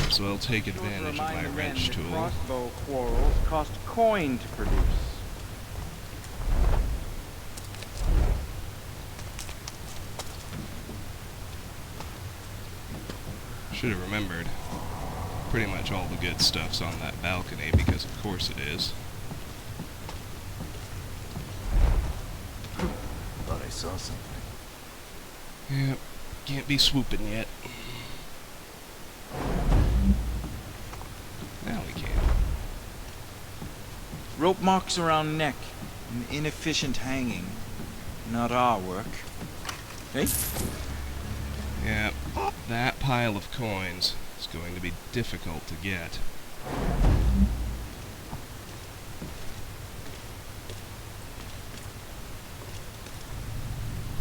So I'll take advantage of my wrench tool. Crossbow quarrels cost coin to produce. Should have remembered. Pretty much all the good stuff's on that balcony, because of course it is. Thought I saw something. Yep, can't be swooping yet. Now we can. Rope marks around neck, and inefficient hanging. Not our work. Hey? Yeah, that pile of coins is going to be difficult to get.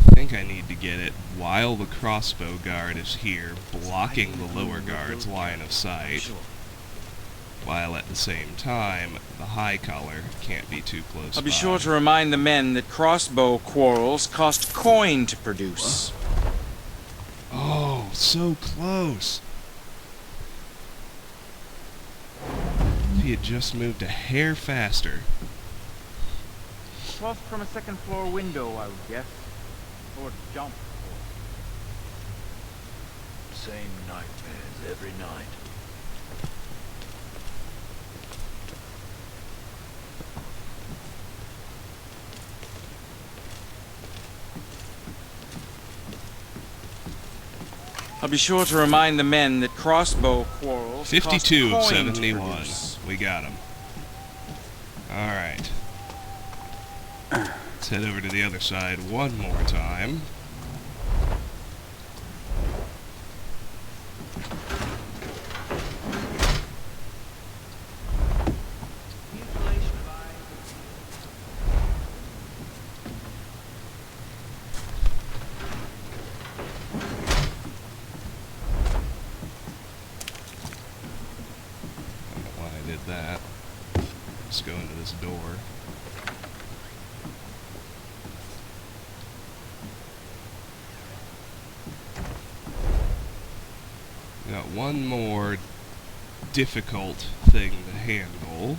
I think I need to get it while the crossbow guard is here, blocking the lower guard's line of sight, while at the same time, the high collar can't be too close I'll be by. sure to remind the men that crossbow quarrels cost coin to produce. Oh, so close. If he had just moved a hair faster. Crossed from a second floor window, I would guess. Or jump. Same nightmares every night. I'll be sure to remind the men that crossbow quarrels 52 of cost coin to 71. produce. We got him. Alright. Let's head over to the other side one more time. That. Let's go into this door. We got one more difficult thing to handle.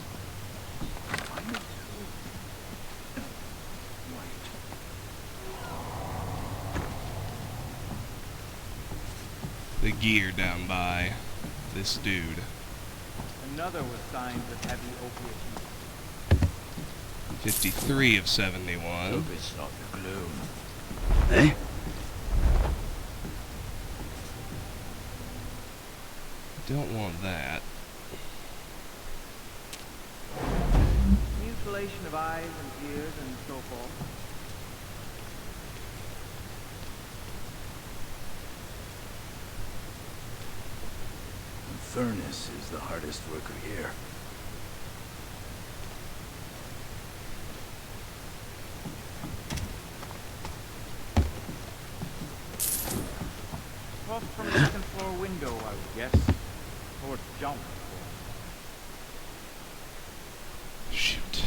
The gear down by this dude. Another with signs of heavy opiate use. 53 of 71. Hope it's not the gloom. Eh? Don't want that. Mutilation of eyes and ears and so forth. Furnace is the hardest worker here. Across from the second floor window, I would guess. Or jump. Shoot.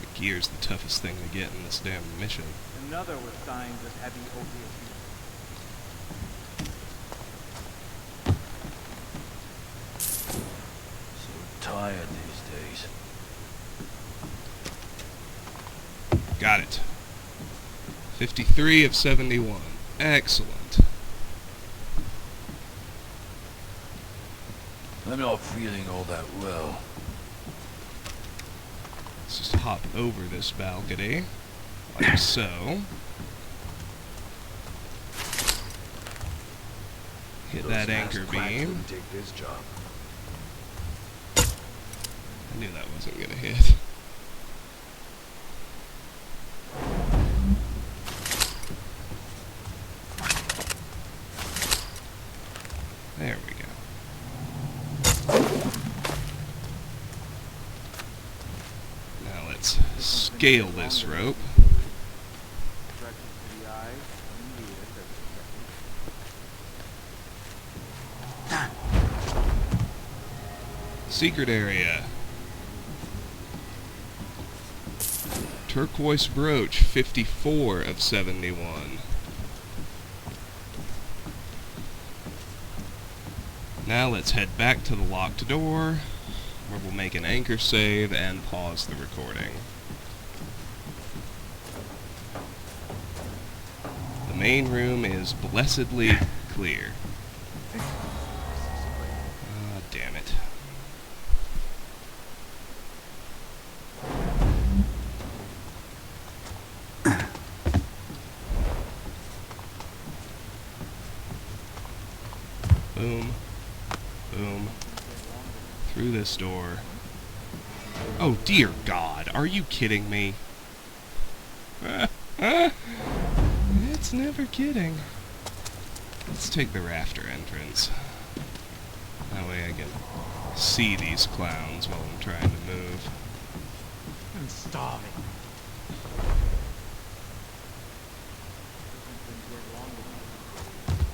The gear's the toughest thing to get in this damn mission. Another with signs of heavy opiate use. So tired these days. Got it. 53 of 71. Excellent. I'm not feeling all that well. Let's just hop over this balcony, like so. Hit that anchor beam. Take this job. I knew that wasn't gonna hit. There we go. Now let's scale this rope. Stretches to the eyes and the ears Secret area. Turquoise brooch, 54 of 71. Now let's head back to the locked door, where we'll make an anchor save and pause the recording. The main room is blessedly clear. Ah, damn it. Boom. Boom. Through this door. Oh dear God, are you kidding me? It's never kidding. Let's take the rafter entrance. That way I can see these clowns while I'm trying to move. I'm starving.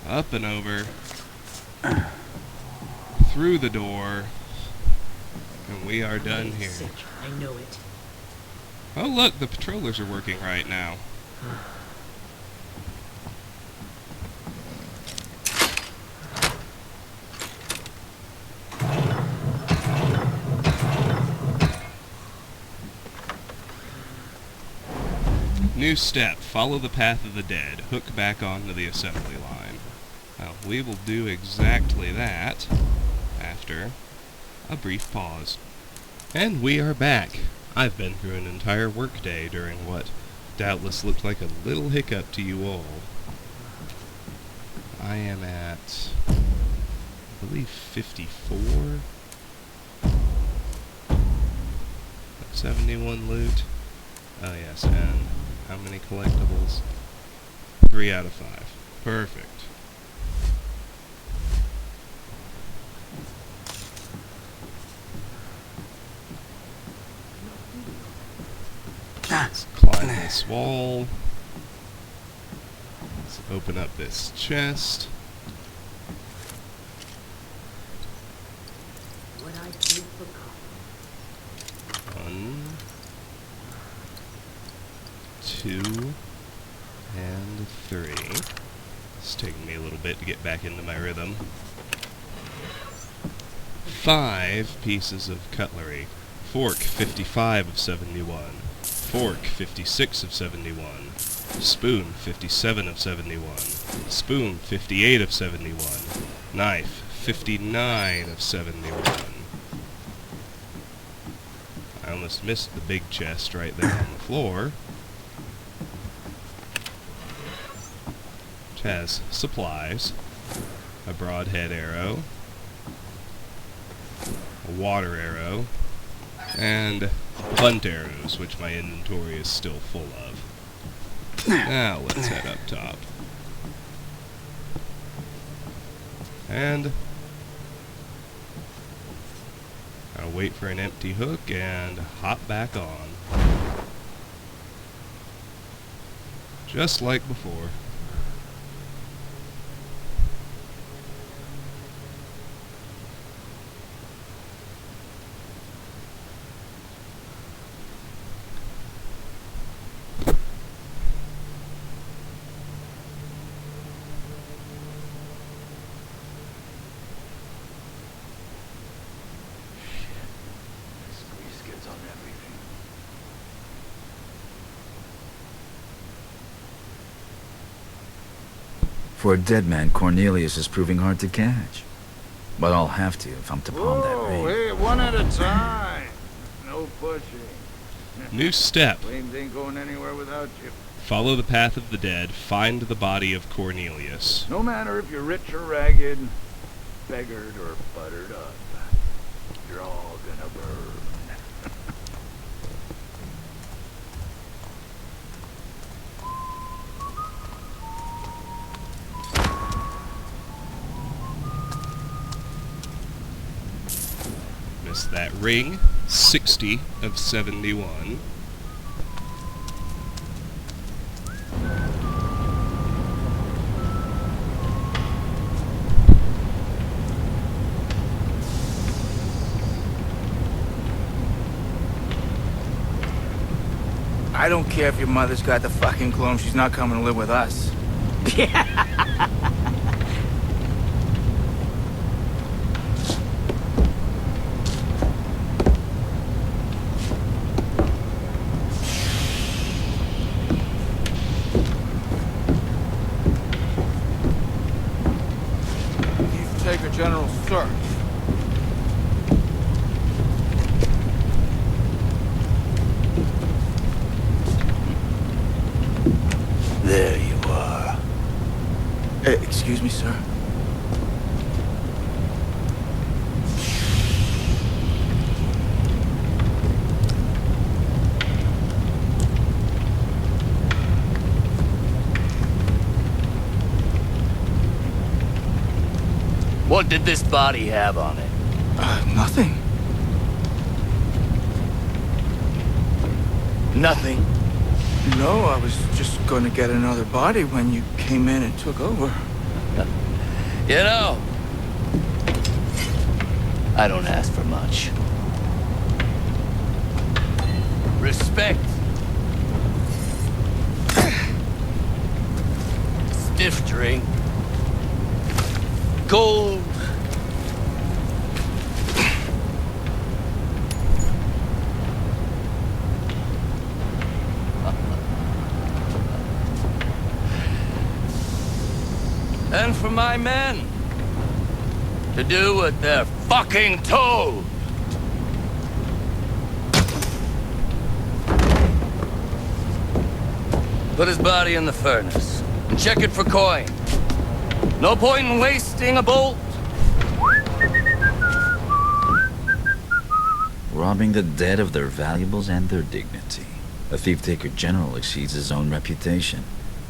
Up and over. Through the door. And we are done here. Sick. I know it. Oh look, the patrollers are working right now. New step, follow the path of the dead, hook back onto the assembly line. Well, we will do exactly that after a brief pause. And we are back. I've been through an entire workday during what doubtless looked like a little hiccup to you all. I am at, I believe, 54. 71 loot. Oh yes, and how many collectibles? 3 out of 5. Perfect. Let's climb this wall. Let's open up this chest. What I did for coffee. 1, 2, and 3. It's taking me a little bit to get back into my rhythm. 5 pieces of cutlery. Fork, 55 of 71. Fork, 56 of 71. Spoon, 57 of 71. Spoon, 58 of 71. Knife, 59 of 71. I almost missed the big chest right there on the floor, which has supplies, a broadhead arrow, a water arrow, and blunt arrows, which my inventory is still full of. Now let's head up top. And I'll wait for an empty hook and hop back on. Just like before. For a dead man, Cornelius is proving hard to catch. But I'll have to if I'm to palm that ring. Hey, one at a time. No pushing. New step. Flames ain't going anywhere without you. Follow the path of the dead. Find the body of Cornelius. No matter if you're rich or ragged, beggared or buttered up, you're all gonna burn. Missed that ring. 60 of 71. I don't care if your mother's got the fucking clone. She's not coming to live with us. Take a general search. There you are. Excuse me, sir. What did this body have on it? Nothing. Nothing? No, I was just gonna get another body when you came in and took over. You know, I don't ask for much. Respect. Stiff drink. Gold. And for my men to do what they're fucking told. Put his body in the furnace and check it for coin. No point in wasting a bolt. Robbing the dead of their valuables and their dignity. A thief-taker general exceeds his own reputation.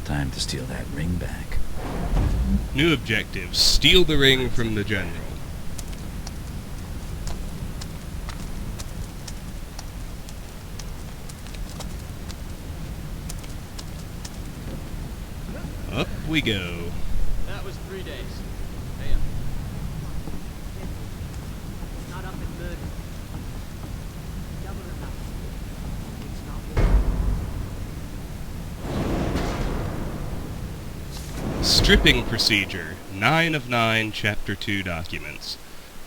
Time to steal that ring back. New objective, steal the ring from the general. Up we go. That was 3 days. Hey, Not up in murder. Double enough. It's not Stripping procedure. 9 of 9, Chapter 2 documents.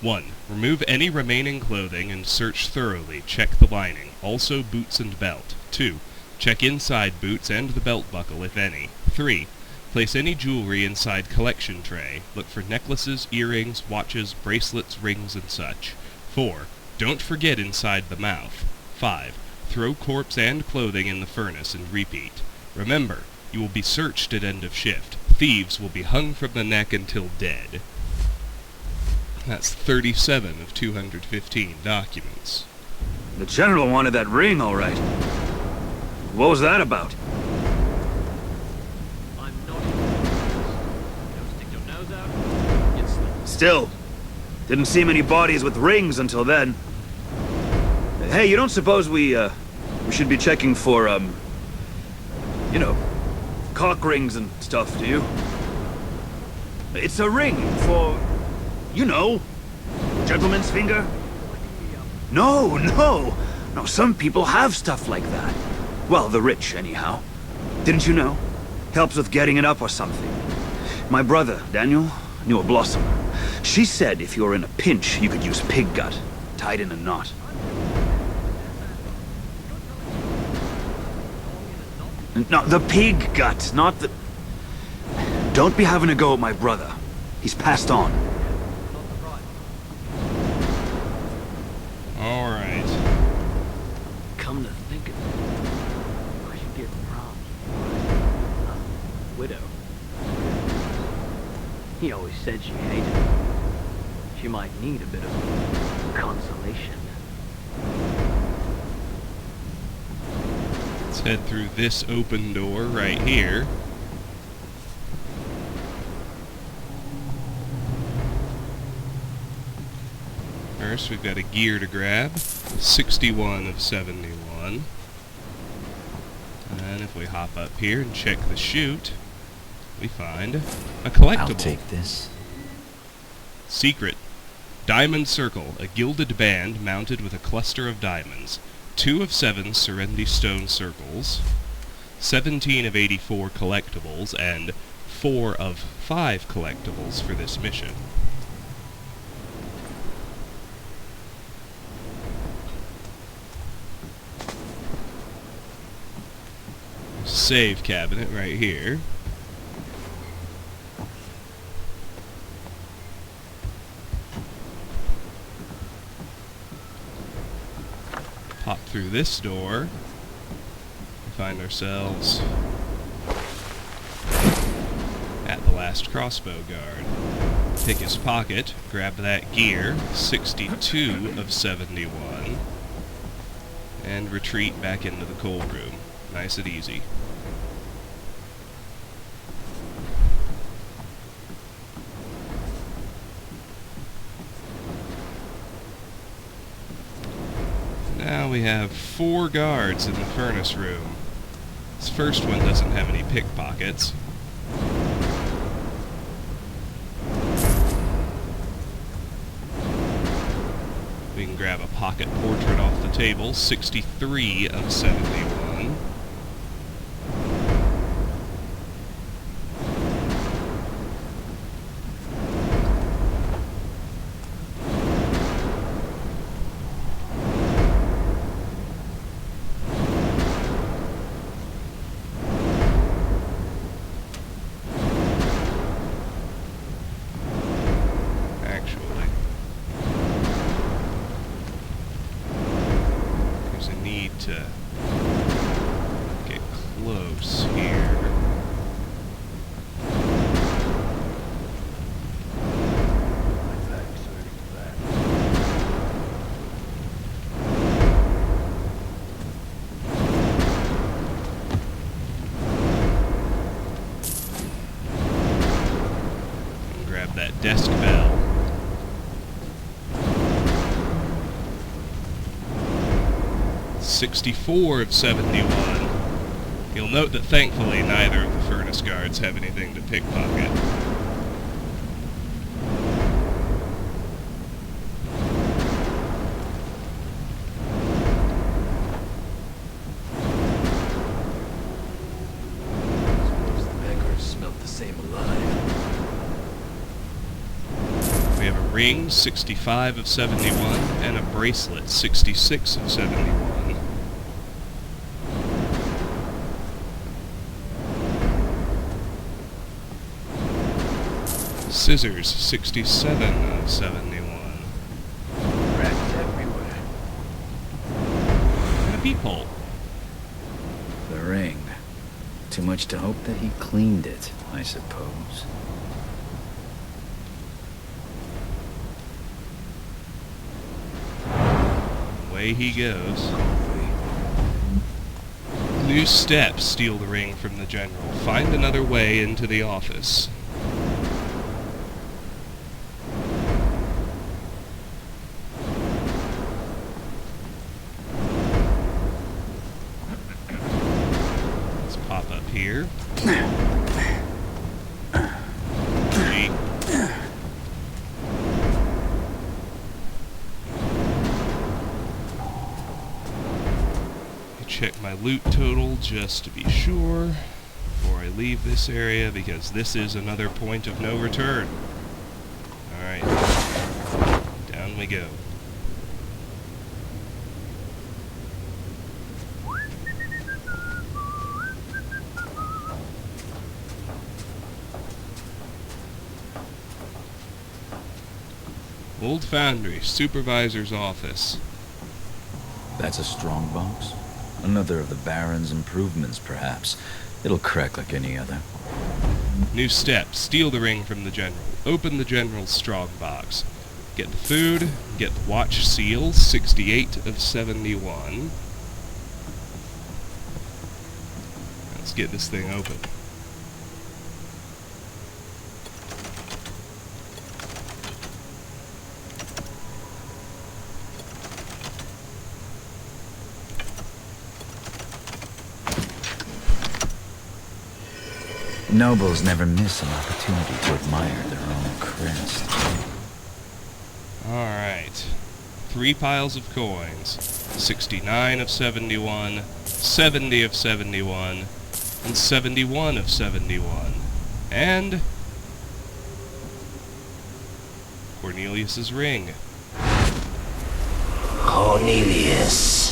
1. Remove any remaining clothing and search thoroughly. Check the lining. Also boots and belt. 2. Check inside boots and the belt buckle, if any. 3. Place any jewelry inside collection tray. Look for necklaces, earrings, watches, bracelets, rings, and such. 4. Don't forget inside the mouth. 5. Throw corpse and clothing in the furnace and repeat. Remember, you will be searched at end of shift. Thieves will be hung from the neck until dead. That's 37 of 215 documents. The general wanted that ring, all right. What was that about? I'm not even. Don't stick your nose out. Get slipped. Still, didn't see many bodies with rings until then. Hey, you don't suppose we should be checking for, you know, cock rings and stuff, do you? It's a ring for, you know, gentleman's finger? No, no! No, some people have stuff like that. Well, the rich, anyhow. Didn't you know? Helps with getting it up or something. My brother, Daniel, knew a blossom. She said if you were in a pinch, you could use pig gut, tied in a knot. No, the pig gut, not the... Don't be having a go at my brother. He's passed on. Alright. Come to think of it, I should get robbed. Widow. He always said she hated him. She might need a bit of consolation. Let's head through this open door right here. First, we've got a gear to grab. 61 of 71. And if we hop up here and check the chute, we find a collectible. I'll take this. Secret. Diamond Circle, a gilded band mounted with a cluster of diamonds. 2 of 7 Serenity Stone circles. 17 of 84 collectibles, and 4 of 5 collectibles for this mission. Save cabinet right here. Pop through this door. Find ourselves at the last crossbow guard. Pick his pocket, grab that gear, 62 of 71, and retreat back into the cold room. Nice and easy. Now we have 4 guards in the furnace room. This first one doesn't have any pickpockets. We can grab a pocket portrait off the table, 63 of 71. close here. Grab that desk bell. $64 of 71. You'll note that thankfully neither of the furnace guards have anything to pickpocket. Suppose the beggars smelt the same alive. We have a ring, 65 of 71, and a bracelet, 66 of 71. Scissors, 67 of 71. Rats everywhere. And a peephole. The ring. Too much to hope that he cleaned it, I suppose. Away he goes. New steps steal the ring from the general. Find another way into the office. Let's pop up here. Gee. Check my loot total just to be sure before I leave this area, because this is another point of no return. Alright, down we go. Old Foundry, Supervisor's Office. That's a strong box. Another of the Baron's improvements, perhaps. It'll crack like any other. New step. Steal the ring from the general. Open the general's strong box. Get the food. Get the watch seal. 68 of 71. Let's get this thing open. Nobles never miss an opportunity to admire their own crest. Alright. 3 piles of coins. 69 of 71, 70 of 71, and 71 of 71. And Cornelius's ring. Cornelius.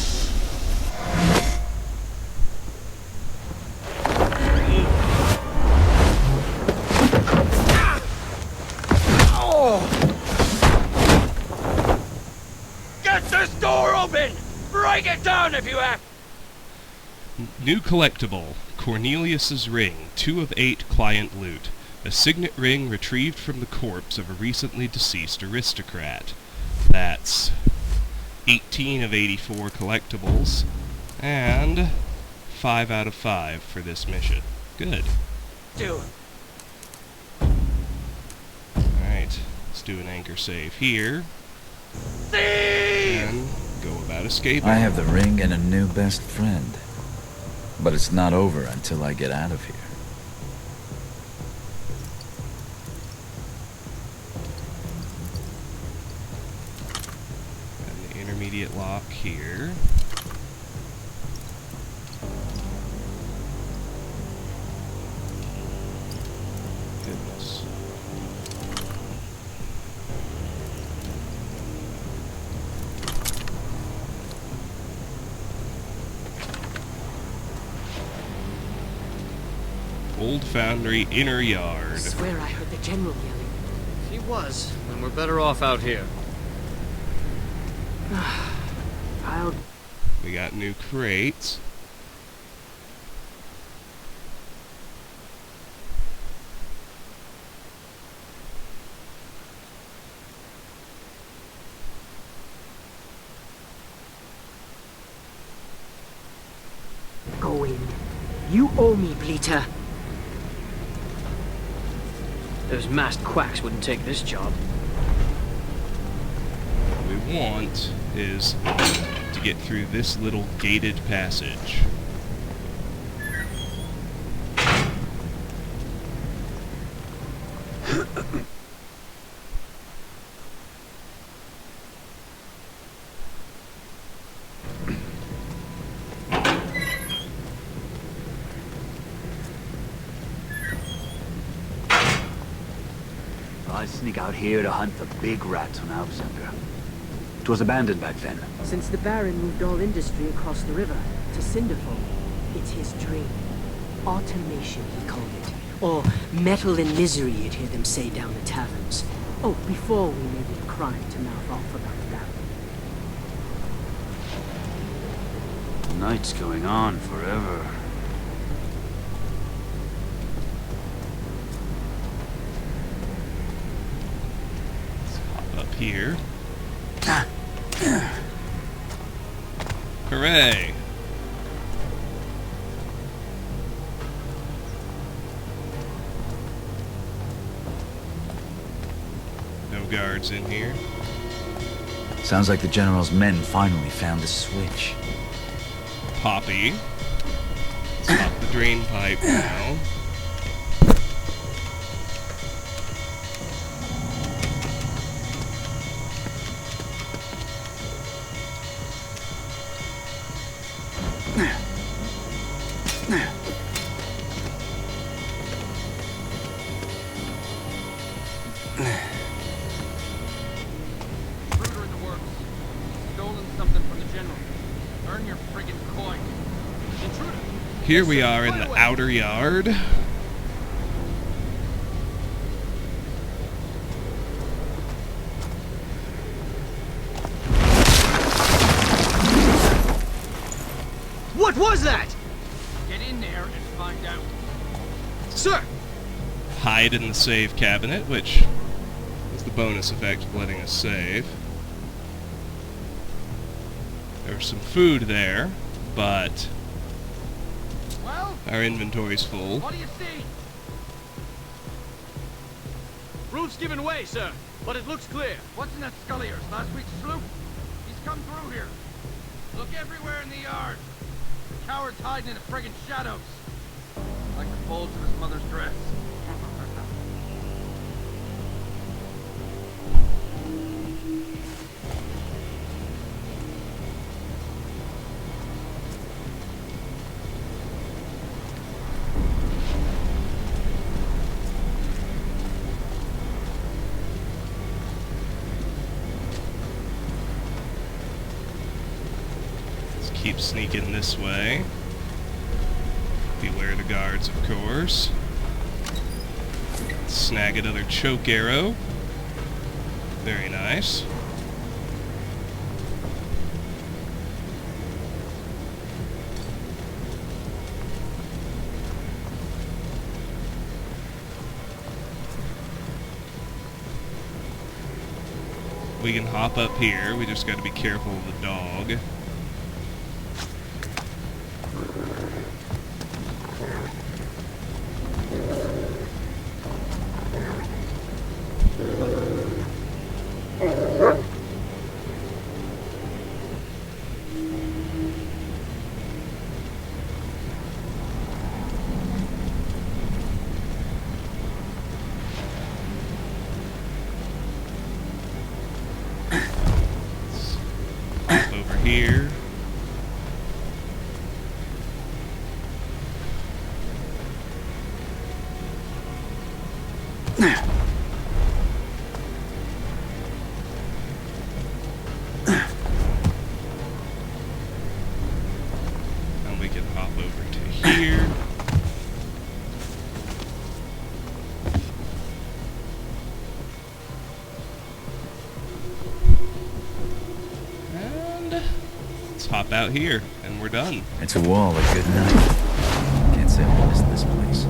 Break it down if you have. New collectible, Cornelius's ring, 2 of 8 client loot. A signet ring retrieved from the corpse of a recently deceased aristocrat. That's 18 of 84 collectibles, and 5 out of 5 for this mission. Good. Dude. Alright, let's do an anchor save here. And go about escaping. I have the ring and a new best friend. But it's not over until I get out of here. And the intermediate lock here. Goodness. Old Foundry inner yard. I swear I heard the general yelling. He was, and we're better off out here. I'll... We got new crates. Go in. You owe me, Bleater. Those masked quacks wouldn't take this job. What we want is to get through this little gated passage. I sneak out here to hunt the big rats on Alexander. It was abandoned back then. Since the Baron moved all industry across the river to Cinderfold, it's his dream. Automation, he called it. Or metal and misery, you'd hear them say down the taverns. Oh, before we made it a crime to mouth off about that. The night's going on forever. Up here. Hooray! No guards in here. Sounds like the General's men finally found the switch. Poppy. Stop the drain pipe now. Intruder in the works. Stolen something from the general. Earn your friggin' coin. Intruder! Here we are in the outer yard. What was that? Get in there and find out. Sir! Hide in the save cabinet, which is the bonus effect of letting us save. There's some food there, but Well, our inventory's full. what do you see? Roof's giving way, sir, but it looks clear. What's in that scully of yours? Last week's sloop? He's come through here. Look everywhere in the yard. The coward's hiding in the friggin' shadows. Like the folds of his mother's dress. Let's keep sneaking this way. Beware the guards, of course. Snag another choke arrow. Very nice. We can hop up here, we just gotta be careful of the dog. Over here. And we can hop over to here. Let's hop out here, and we're done. It's a wall, a good night. Can't say I missed this place.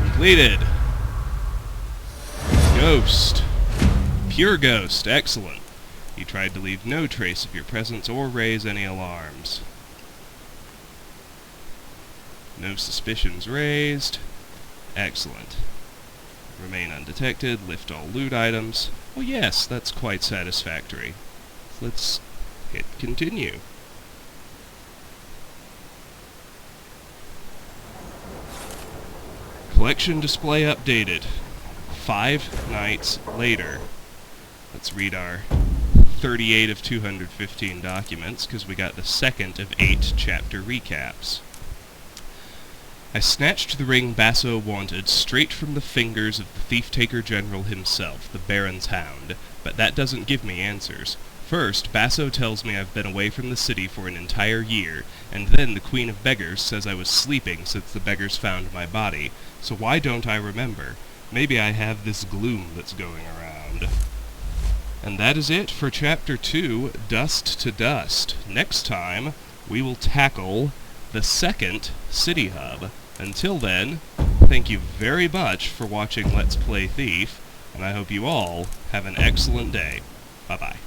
Completed. Ghost. Pure ghost. Excellent. You tried to leave no trace of your presence or raise any alarms. No suspicions raised. Excellent. Remain undetected, lift all loot items. Well, yes, that's quite satisfactory. Let's hit continue. Collection display updated. 5 nights later. Let's read our 38 of 215 documents, because we got the second of 8 chapter recaps. I snatched the ring Basso wanted straight from the fingers of the thief-taker general himself, the Baron's hound, but that doesn't give me answers. First, Basso tells me I've been away from the city for an entire year, and then the Queen of Beggars says I was sleeping since the beggars found my body. So why don't I remember? Maybe I have this gloom that's going around. And that is it for Chapter 2, Dust to Dust. Next time, we will tackle the second City Hub. Until then, thank you very much for watching Let's Play Thief, and I hope you all have an excellent day. Bye-bye.